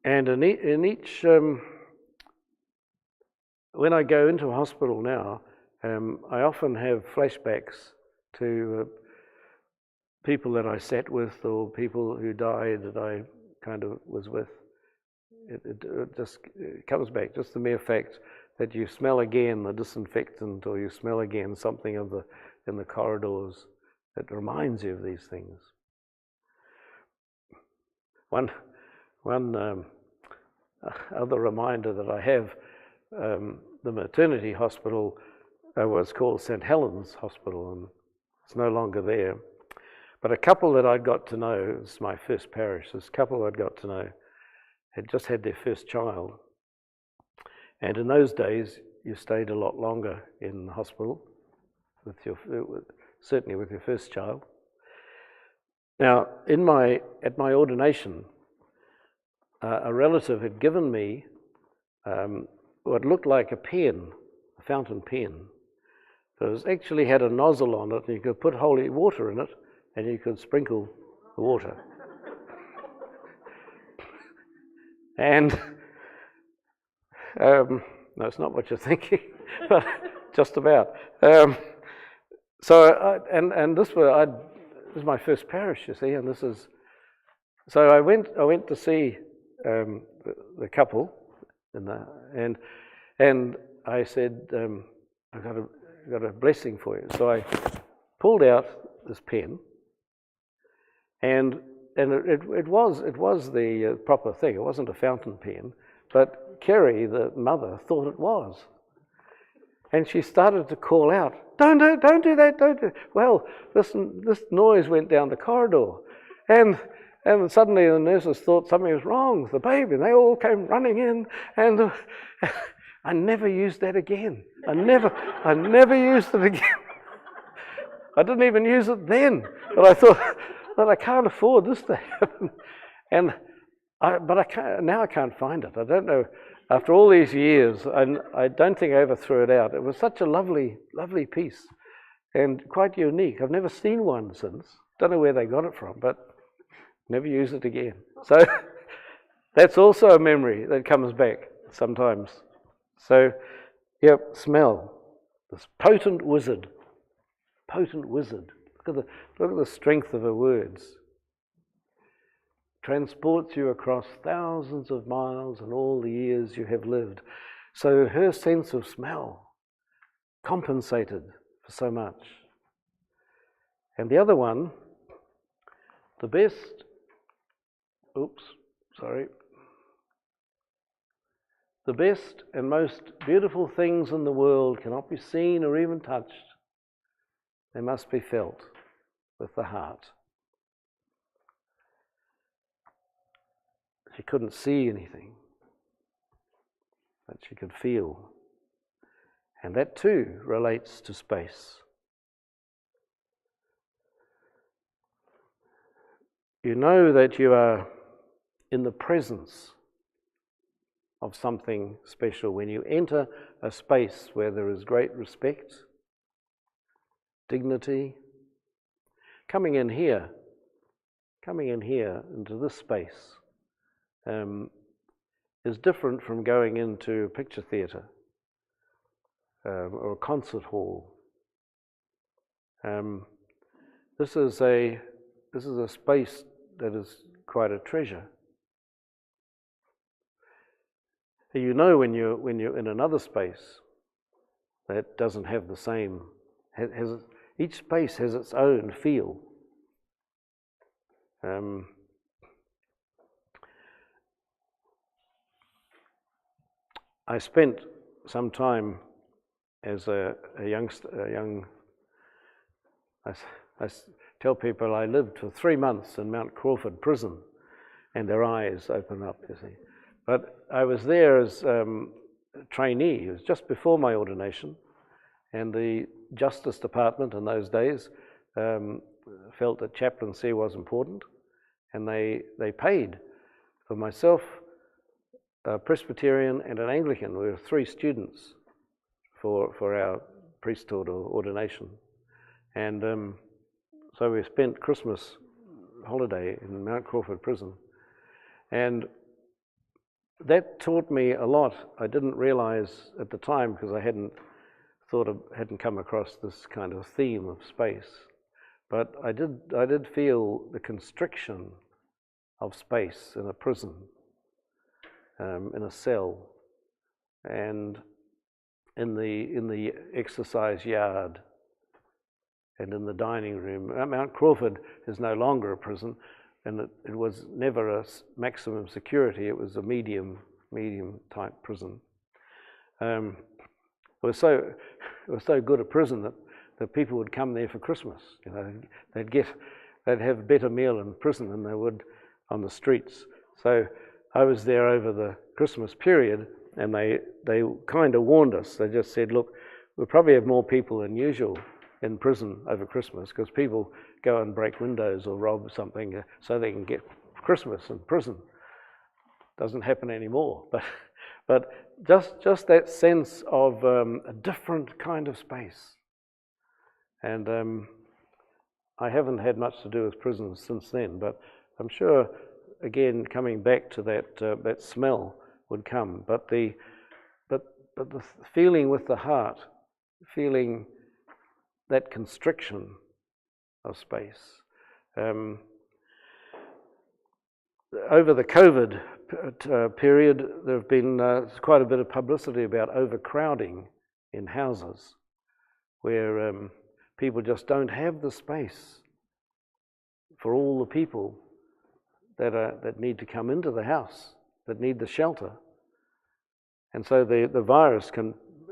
in each when I go into a hospital now, I often have flashbacks to people that I sat with or people who died that I kind of was with. It just comes back, just the mere fact that you smell again the disinfectant or you smell again something in the corridors that reminds you of these things. One other reminder that I have, the maternity hospital was called St. Helen's Hospital, and it's no longer there. But a couple that I'd got to know, it's my first parish, this couple I'd got to know had just had their first child. And in those days, you stayed a lot longer in the hospital, certainly with your first child. Now, at my ordination, a relative had given me what looked like a pen, a fountain pen. But it actually had a nozzle on it, and you could put holy water in it, and you could sprinkle the water. And no, it's not what you're thinking, but just about. So this was my first parish, you see, and this is. So I went to see the couple, and I said, I've got a blessing for you. So I pulled out this pen, and it was the proper thing. It wasn't a fountain pen, but Kerry, the mother, thought it was, and she started to call out, "Don't do that! Don't do that!" Well, this noise went down the corridor, and suddenly the nurses thought something was wrong with the baby, and they all came running in, and I never used that again. I never used it again. I didn't even use it then, but I thought that I can't afford this to happen, now I can't find it. I don't know. After all these years, I don't think I ever threw it out. It was such a lovely, lovely piece, and quite unique. I've never seen one since. Don't know where they got it from, but never use it again. So that's also a memory that comes back sometimes. So, yep, smell. This potent wizard. Look at the strength of her words. Transports you across thousands of miles and all the years you have lived. So her sense of smell compensated for so much. And the other one, the the best and most beautiful things in the world cannot be seen or even touched. They must be felt with the heart. She couldn't see anything, but she could feel. And that too relates to space. You know that you are in the presence of something special when you enter a space where there is great respect, dignity. Coming in here into this space is different from going into a picture theatre or a concert hall. This is a space that is quite a treasure. You know when you're in another space that doesn't have the same. Each space has its own feel. I spent some time as a young. I tell people I lived for 3 months in Mount Crawford prison, and their eyes open up, you see. But I was there as a trainee. It was just before my ordination, and the Justice Department in those days felt that chaplaincy was important, and they paid for myself, a Presbyterian and an Anglican. We were 3 students for our priesthood or ordination, and so we spent Christmas holiday in Mount Crawford prison, and that taught me a lot. I didn't realize at the time, because I hadn't come across this kind of theme of space, but I did feel the constriction of space in a prison, in a cell, and in the exercise yard, and in the dining room. Mount Crawford is no longer a prison, and it was never a maximum security. It was a medium type prison. It was so good a prison that people would come there for Christmas. You know, they'd have a better meal in prison than they would on the streets. So I was there over the Christmas period, and they kind of warned us. They just said, look, we'll probably have more people than usual in prison over Christmas, because people go and break windows or rob something so they can get Christmas in prison. Doesn't happen anymore, but just that sense of a different kind of space. And I haven't had much to do with prisons since then, but I'm sure again coming back to that smell would come. But the feeling with the heart, feeling that constriction of space. Over the COVID period, there have been quite a bit of publicity about overcrowding in houses, where people just don't have the space for all the people that need to come into the house, that need the shelter, and so the virus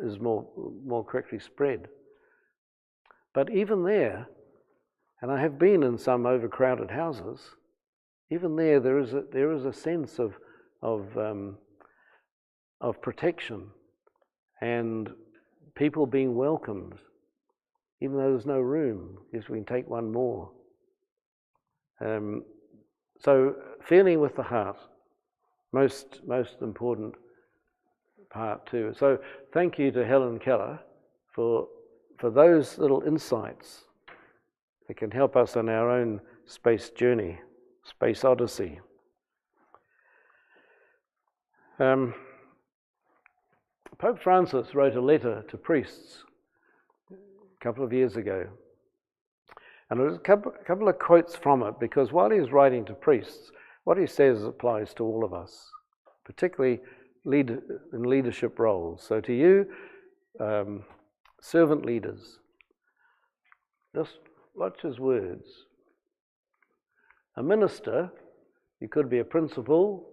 is more quickly spread. But even there, and I have been in some overcrowded houses, even there is a sense of protection and people being welcomed, even though there's no room. Yes, we can take one more. So feeling with the heart, most important part too. So thank you to Helen Keller for those little insights that can help us on our own space journey, space odyssey. Pope Francis wrote a letter to priests a couple of years ago, and there's a couple of quotes from it, because while he's writing to priests, what he says applies to all of us, particularly in leadership roles. So to you, servant leaders, just watch his words. A minister, you could be a principal,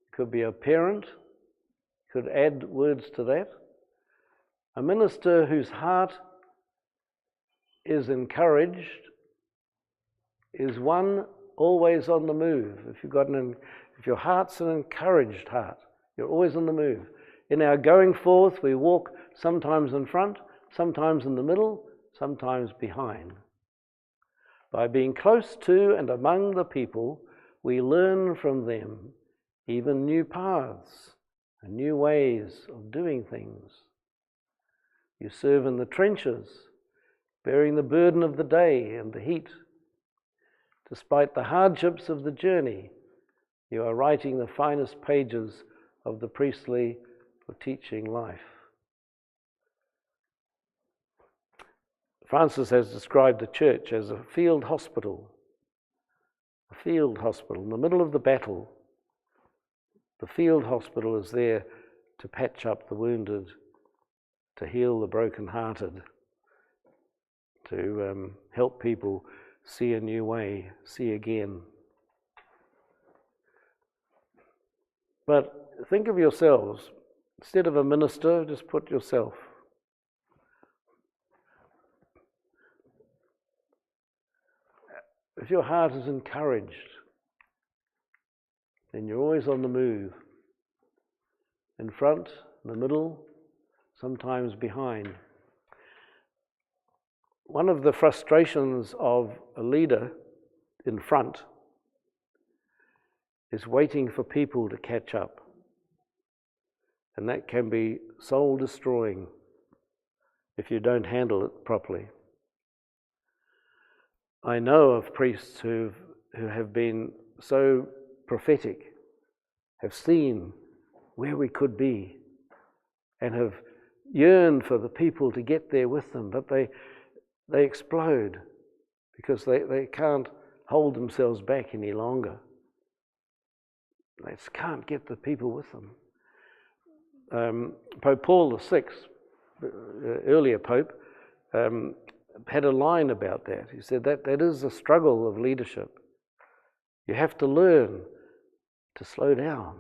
you could be a parent, you could add words to that. A minister whose heart is encouraged is one always on the move. If your heart's an encouraged heart, you're always on the move. In our going forth, we walk sometimes in front, sometimes in the middle, sometimes behind. By being close to and among the people, we learn from them even new paths and new ways of doing things. You serve in the trenches, bearing the burden of the day and the heat. Despite the hardships of the journey, you are writing the finest pages of the priestly or teaching life. Francis has described the church as a field hospital. A field hospital. In the middle of the battle, the field hospital is there to patch up the wounded, to heal the brokenhearted, to help people see a new way, see again. But think of yourselves. Instead of a minister, just put yourself. If your heart is encouraged, then you're always on the move. In front, in the middle, sometimes behind. One of the frustrations of a leader in front is waiting for people to catch up. And that can be soul-destroying if you don't handle it properly. I know of priests who have been so prophetic, have seen where we could be, and have yearned for the people to get there with them, but they explode because they can't hold themselves back any longer. They just can't get the people with them. Pope Paul VI, earlier Pope, had a line about that. He said that is a struggle of leadership. You have to learn to slow down.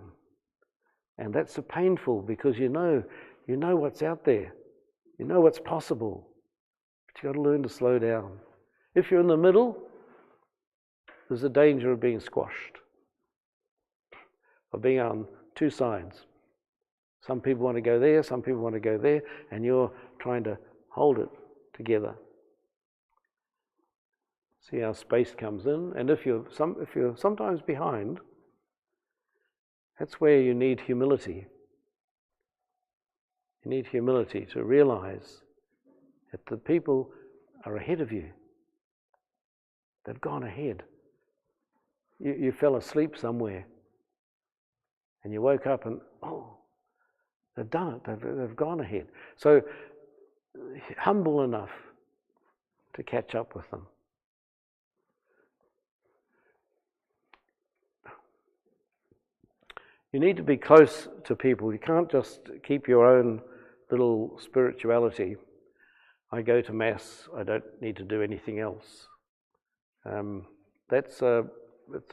And that's so painful because you know what's out there. You know what's possible. But you've got to learn to slow down. If you're in the middle, there's a danger of being squashed, of being on two sides. Some people want to go there, some people want to go there, and you're trying to hold it together. See how space comes in, and if you're sometimes behind, that's where you need humility. You need humility to realize that the people are ahead of you. They've gone ahead. You fell asleep somewhere, and you woke up and, they've done it. They've gone ahead. So humble enough to catch up with them. You need to be close to people. You can't just keep your own little spirituality. I go to Mass, I don't need to do anything else. It's a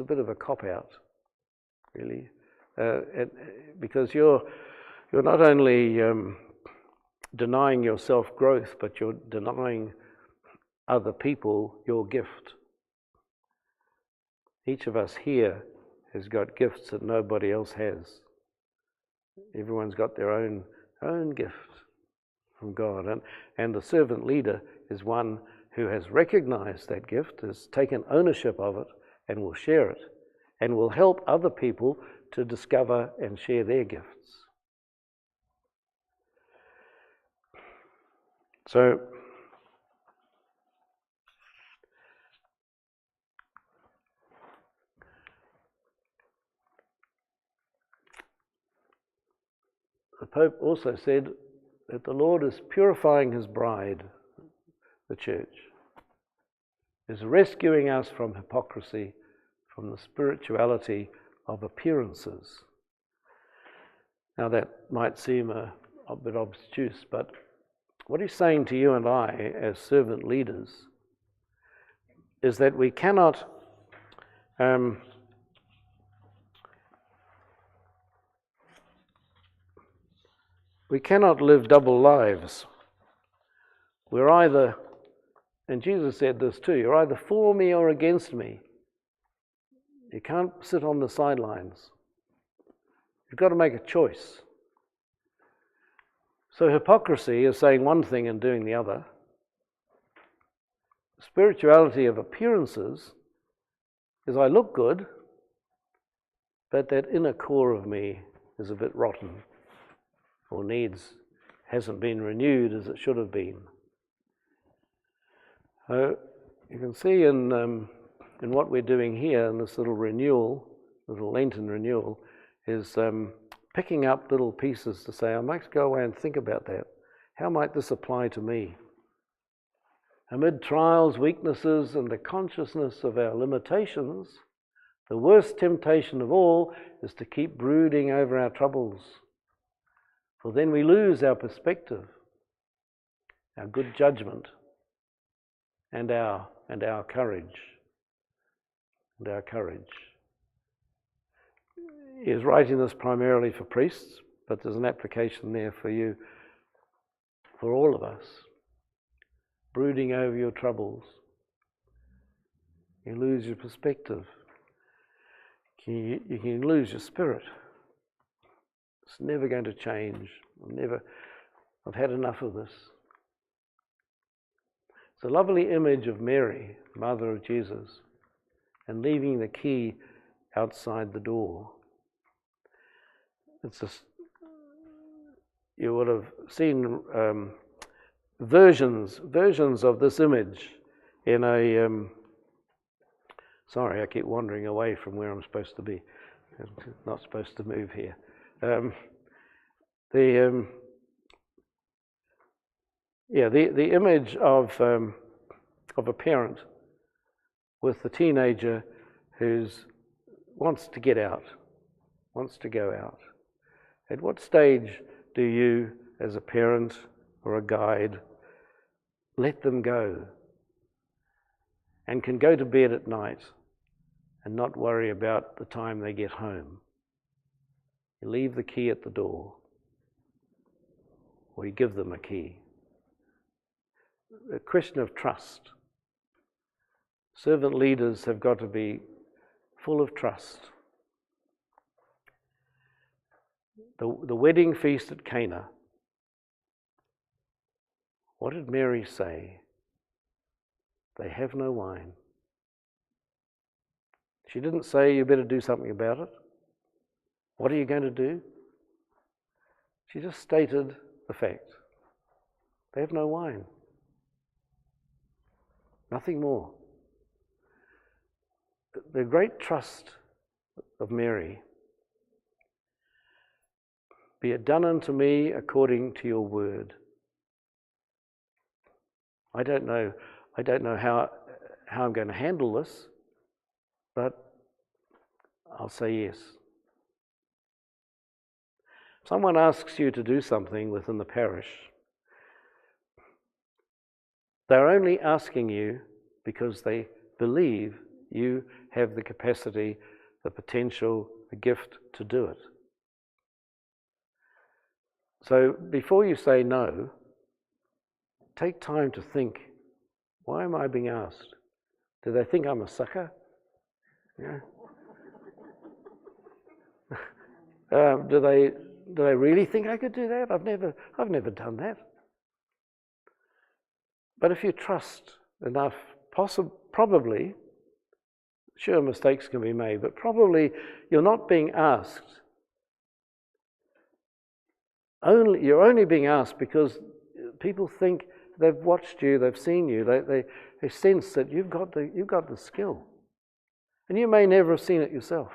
bit of a cop-out, really, because you're not only denying yourself growth, but you're denying other people your gift. Each of us here has got gifts that nobody else has. Everyone's got their own gift from God. And the servant leader is one who has recognized that gift, has taken ownership of it, and will share it, and will help other people to discover and share their gifts. So, the Pope also said that the Lord is purifying his bride, the church, is rescuing us from hypocrisy, from the spirituality of appearances. Now that might seem a bit obtuse, but what he's saying to you and I as servant leaders is that we cannot We cannot live double lives. We're either, and Jesus said this too, you're either for me or against me. You can't sit on the sidelines. You've got to make a choice. So hypocrisy is saying one thing and doing the other. Spirituality of appearances is I look good, but that inner core of me is a bit rotten or hasn't been renewed as it should have been. So you can see in what we're doing here in this little Lenten renewal, is picking up little pieces to say, I might go away and think about that. How might this apply to me? Amid trials, weaknesses, and the consciousness of our limitations, the worst temptation of all is to keep brooding over our troubles. For then we lose our perspective, our good judgment, and our courage. He is writing this primarily for priests, but there's an application there for you, for all of us. Brooding over your troubles. You lose your perspective. You can lose your spirit. It's never going to change. I've had enough of this. It's a lovely image of Mary, Mother of Jesus, and leaving the key outside the door. You would have seen versions of this image in a. Sorry, I keep wandering away from where I'm supposed to be. I'm not supposed to move here. The image of a parent with the teenager who wants to get out, wants to go out. At what stage do you, as a parent or a guide, let them go and can go to bed at night and not worry about the time they get home? You leave the key at the door, or you give them a key. A question of trust. Servant leaders have got to be full of trust. The wedding feast at Cana. What did Mary say? They have no wine. She didn't say, you better do something about it. What are you going to do? She just stated the fact. They have no wine. Nothing more. The great trust of Mary. Be it done unto me according to your word. I don't know how I'm going to handle this, but I'll say yes. Someone asks you to do something within the parish. They're only asking you because they believe you have the capacity, the potential, the gift to do it. So before you say no, take time to think, why am I being asked? Do they think I'm a sucker? Yeah. Do they really think I could do that? I've never done that. But if you trust enough, probably, sure mistakes can be made, but probably you're not being asked. You're only being asked because people think they've watched you, they've seen you, they sense that you've got the skill. And you may never have seen it yourself.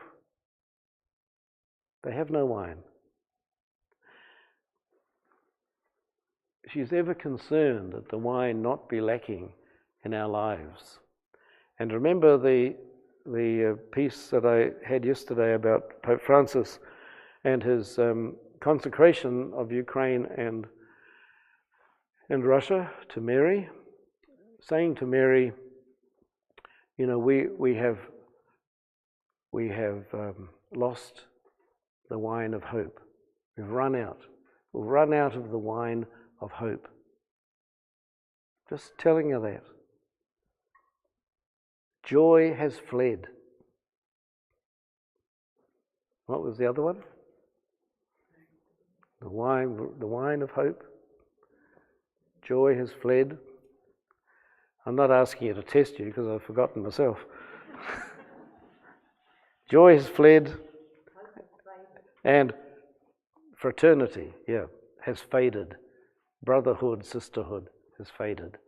They have no wine. She's ever concerned that the wine not be lacking in our lives. And remember the piece that I had yesterday about Pope Francis and his consecration of Ukraine and Russia to Mary, saying to Mary, you know, we have lost the wine of hope. We've run out. will run out of the wine of hope. Just telling you that. Joy has fled. What was the other one? The wine of hope. Joy has fled. I'm not asking you to test you because I've forgotten myself. Joy has fled. And fraternity, has faded. Brotherhood, sisterhood has faded.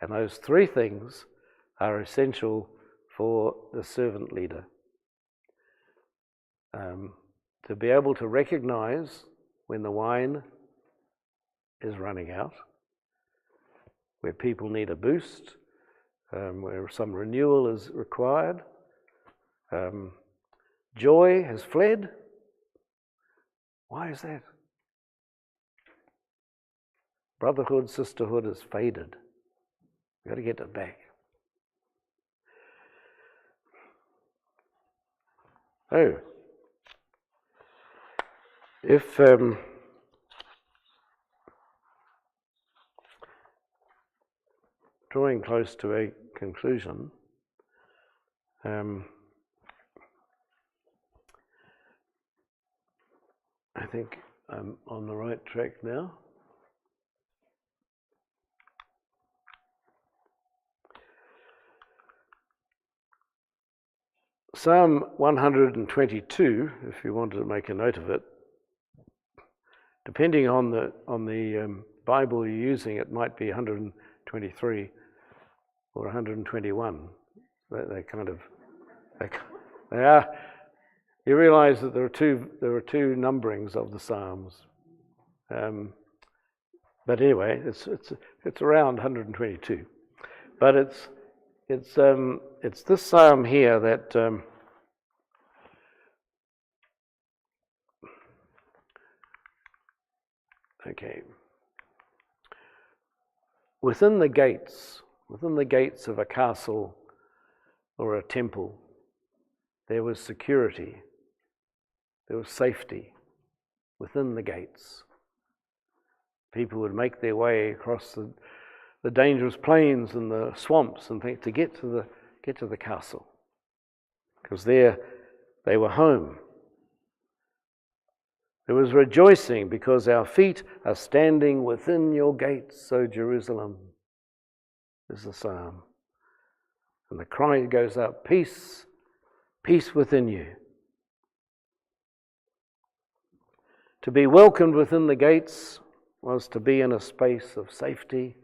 And those three things are essential for the servant leader. To be able to recognize when the wine is running out, where people need a boost, where some renewal is required. Joy has fled. Why is that? Brotherhood, sisterhood has faded. We've got to get it back. Oh, if drawing close to a conclusion, I think I'm on the right track now. Psalm 122, if you wanted to make a note of it, depending on the Bible you're using, it might be 123 or 121. They are. You realise that there are two numberings of the Psalms, but anyway, it's around 122. But it's this psalm here that okay. Within the gates of a castle or a temple, there was security, there was safety within the gates. People would make their way across the dangerous plains and the swamps and things to get to the castle, because there they were home. There was rejoicing because our feet are standing within your gates, O Jerusalem, is the psalm. And the cry goes up, peace, peace within you. To be welcomed within the gates was to be in a space of safety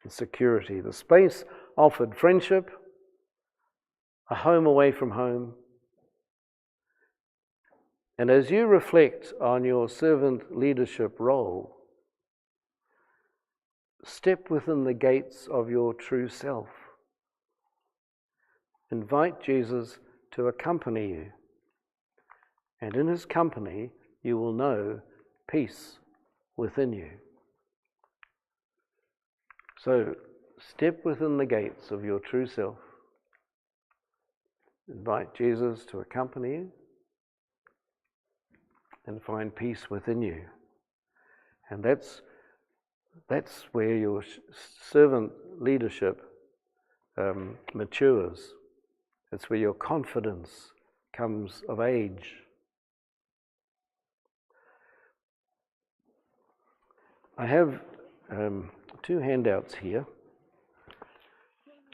and security. The space offered friendship, a home away from home. And as you reflect on your servant leadership role, step within the gates of your true self. Invite Jesus to accompany you. And in his company, you will know peace within you. So, step within the gates of your true self. Invite Jesus to accompany you and find peace within you. And that's where your servant leadership matures. It's where your confidence comes of age. I have two handouts here.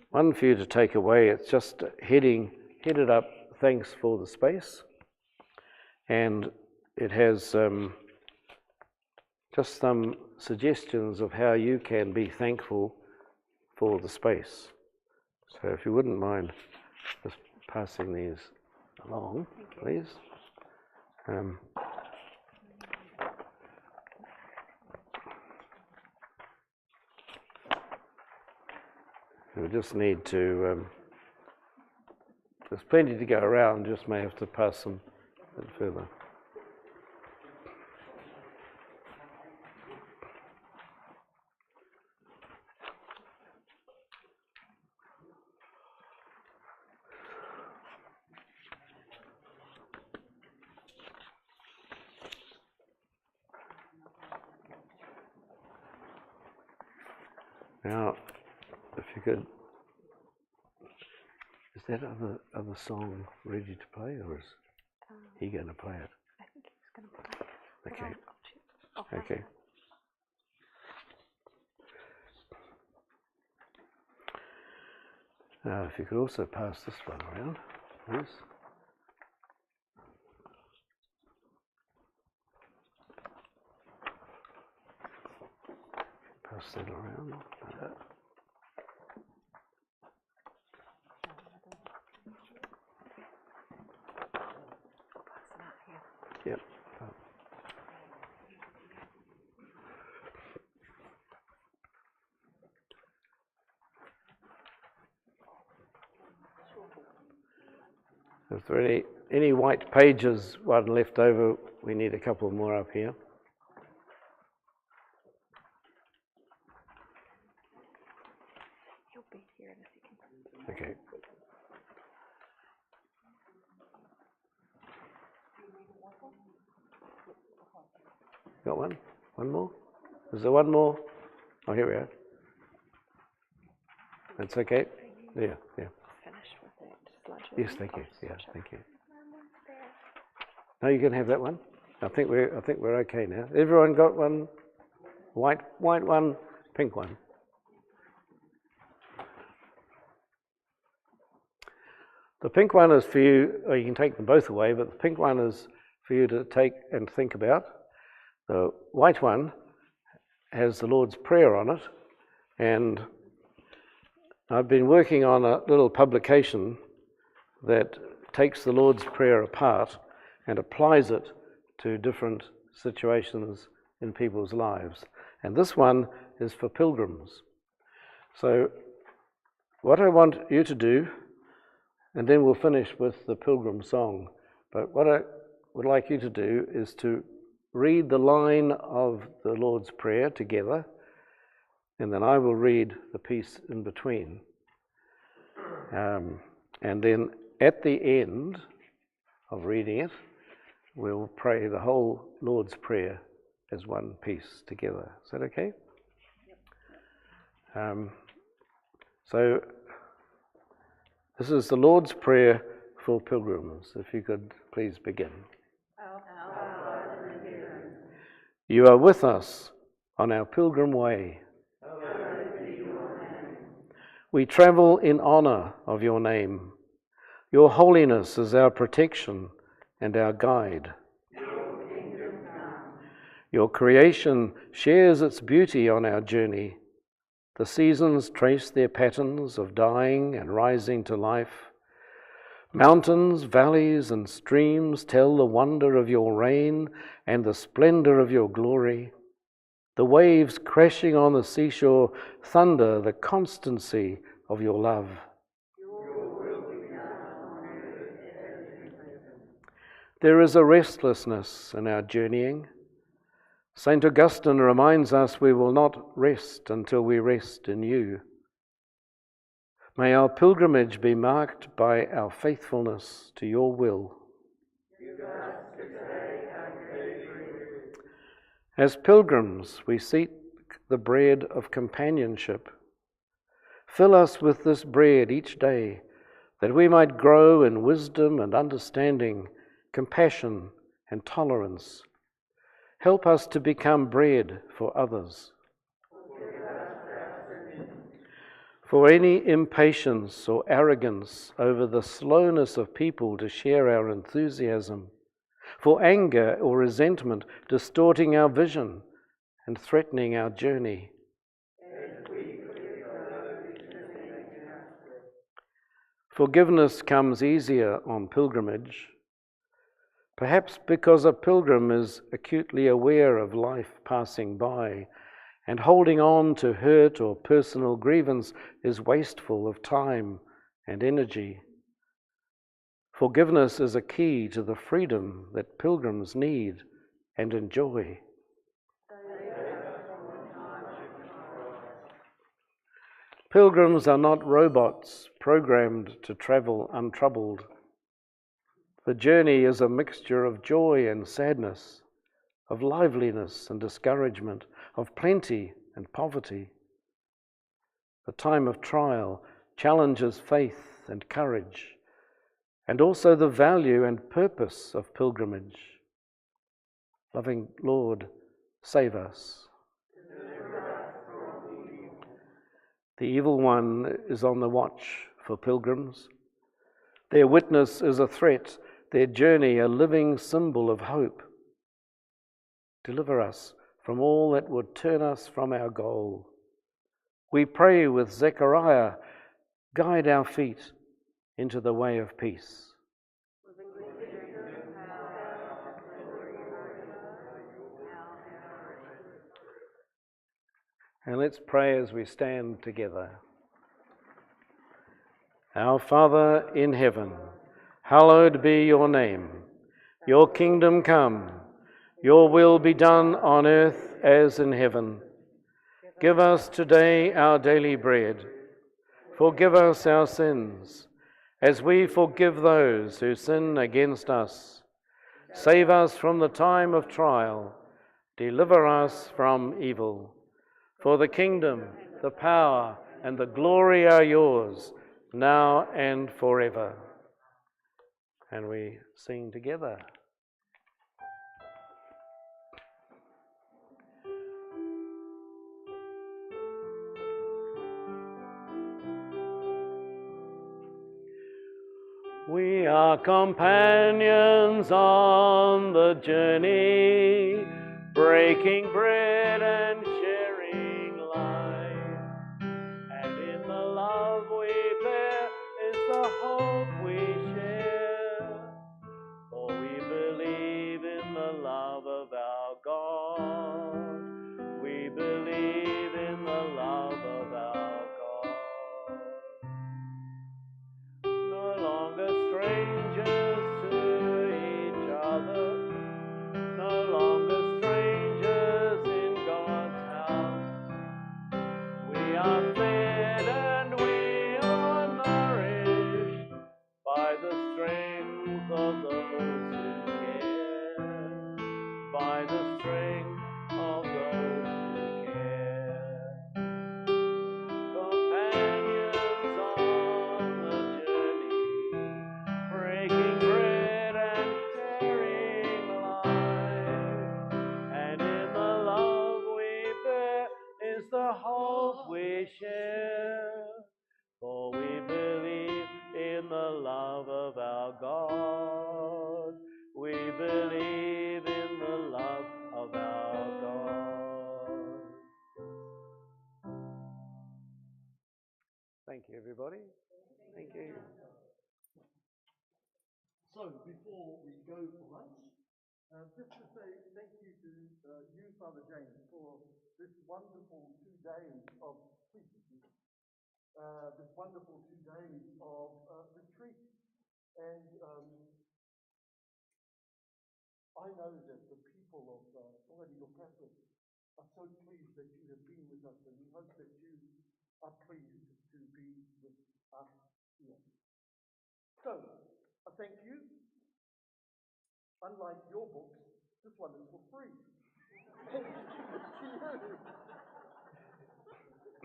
One for you to take away. It's just headed up, thanks for the space. And it has just some suggestions of how you can be thankful for the space. So if you wouldn't mind just passing these along, please. We just need to, there's plenty to go around, just may have to pass them a bit further. Now, if you could, is that other song ready to play, or is he going to play it? I think he's going to play it. Okay. I'll find Okay. it. Now, if you could also pass this one around, please. Pass that around. Yep. If there are any white pages, one left over, we need a couple more up here. He'll be here in a second. Okay. Got one? One more? Is there one more? Oh, here we are. That's okay? Yeah. Finished with that sludge. Yes, thank you. Yeah, thank you. No, you can have that one. I think we're okay now. Everyone got one? White one, pink one. The pink one is for you, or you can take them both away, but the pink one is for you to take and think about. The white one has the Lord's Prayer on it, and I've been working on a little publication that takes the Lord's Prayer apart and applies it to different situations in people's lives. And this one is for pilgrims. So what I want you to do, and then we'll finish with the pilgrim song, but what I would like you to do is to read the line of the Lord's Prayer together, and then I will read the piece in between. And then at the end of reading it, we'll pray the whole Lord's Prayer as one piece together. Is that okay? Yep. So this is the Lord's Prayer for pilgrims. If you could please begin. You are with us on our pilgrim way. We travel in honor of your name. Your holiness is our protection and our guide. Your creation shares its beauty on our journey. The seasons trace their patterns of dying and rising to life. Mountains, valleys, and streams tell the wonder of your reign and the splendor of your glory. The waves crashing on the seashore thunder the constancy of your love. There is a restlessness in our journeying. St. Augustine reminds us we will not rest until we rest in you. May our pilgrimage be marked by our faithfulness to your will. As pilgrims, we seek the bread of companionship. Fill us with this bread each day, that we might grow in wisdom and understanding, compassion and tolerance. Help us to become bread for others. For any impatience or arrogance over the slowness of people to share our enthusiasm, for anger or resentment distorting our vision and threatening our journey. Forgiveness comes easier on pilgrimage, perhaps because a pilgrim is acutely aware of life passing by, and holding on to hurt or personal grievance is wasteful of time and energy. Forgiveness is a key to the freedom that pilgrims need and enjoy. Pilgrims are not robots programmed to travel untroubled. The journey is a mixture of joy and sadness, of liveliness and discouragement, of plenty and poverty. The time of trial challenges faith and courage, and also the value and purpose of pilgrimage. Loving Lord, save us. The evil one is on the watch for pilgrims. Their witness is a threat, their journey a living symbol of hope. Deliver us from all that would turn us from our goal. We pray with Zechariah, guide our feet into the way of peace. And let's pray as we stand together. Our Father in heaven, hallowed be your name. Your kingdom come, your will be done on earth as in heaven. Give us today our daily bread. Forgive us our sins, as we forgive those who sin against us. Save us from the time of trial. Deliver us from evil. For the kingdom, the power, and the glory are yours, now and forever. And we sing together. We are companions on the journey, breaking bread and sharing life. And in the love we bear is the hope we share. For we believe in the love of our God. We believe in the love of our God. No longer strangers to each other, no longer strangers in God's house. We are fed and we are nourished by the strength of those who care, by the strength of those who care. Companions on the journey, breaking bread and sharing life. And in the love we bear is the hope we share. For we believe in the love of our God. We believe in the love of our God. Thank you, everybody. Thank you. So, before we go for lunch, just to say thank you to you, Father James, for this wonderful 2 days of retreat. And I know that the people of Untitled Chapter are so pleased that you have been with us, and we hope that you are pleased to be with us here. So, thank you. Unlike your books, this one is for free.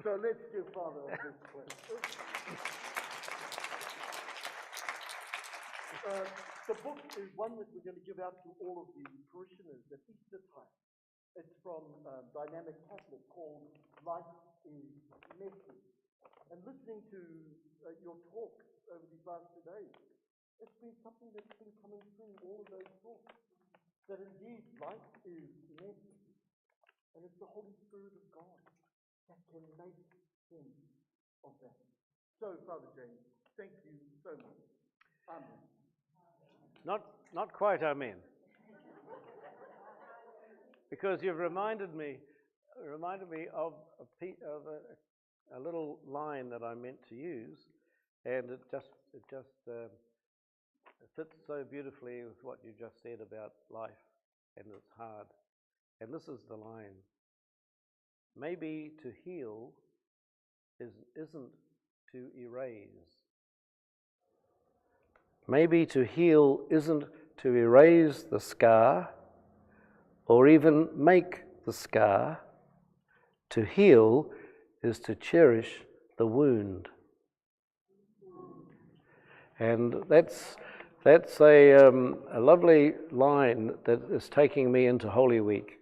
So let's give Father a big clap. The book is one that we're going to give out to all of the parishioners at Easter time. It's from Dynamic Catholic called Life is Messy. And listening to your talk over these last 2 days, it's been something that's been coming through all of those talks. That indeed life is messy. And it's the Holy Spirit of God that can make sense of that. So, Father James, thank you so much. Amen. Not quite amen. Because you've reminded me of a little line that I meant to use, and it just fits so beautifully with what you just said about life, and it's hard. And this is the line: maybe to heal isn't to erase. Maybe to heal isn't to erase the scar or even make the scar. To heal is to cherish the wound. And that's a lovely line that is taking me into Holy Week.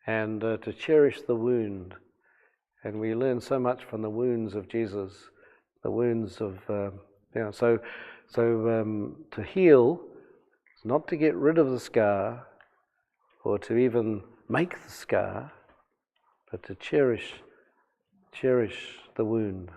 And to cherish the wound. And we learn so much from the wounds of Jesus, the wounds of, so to heal is not to get rid of the scar or to even make the scar, but to cherish the wound.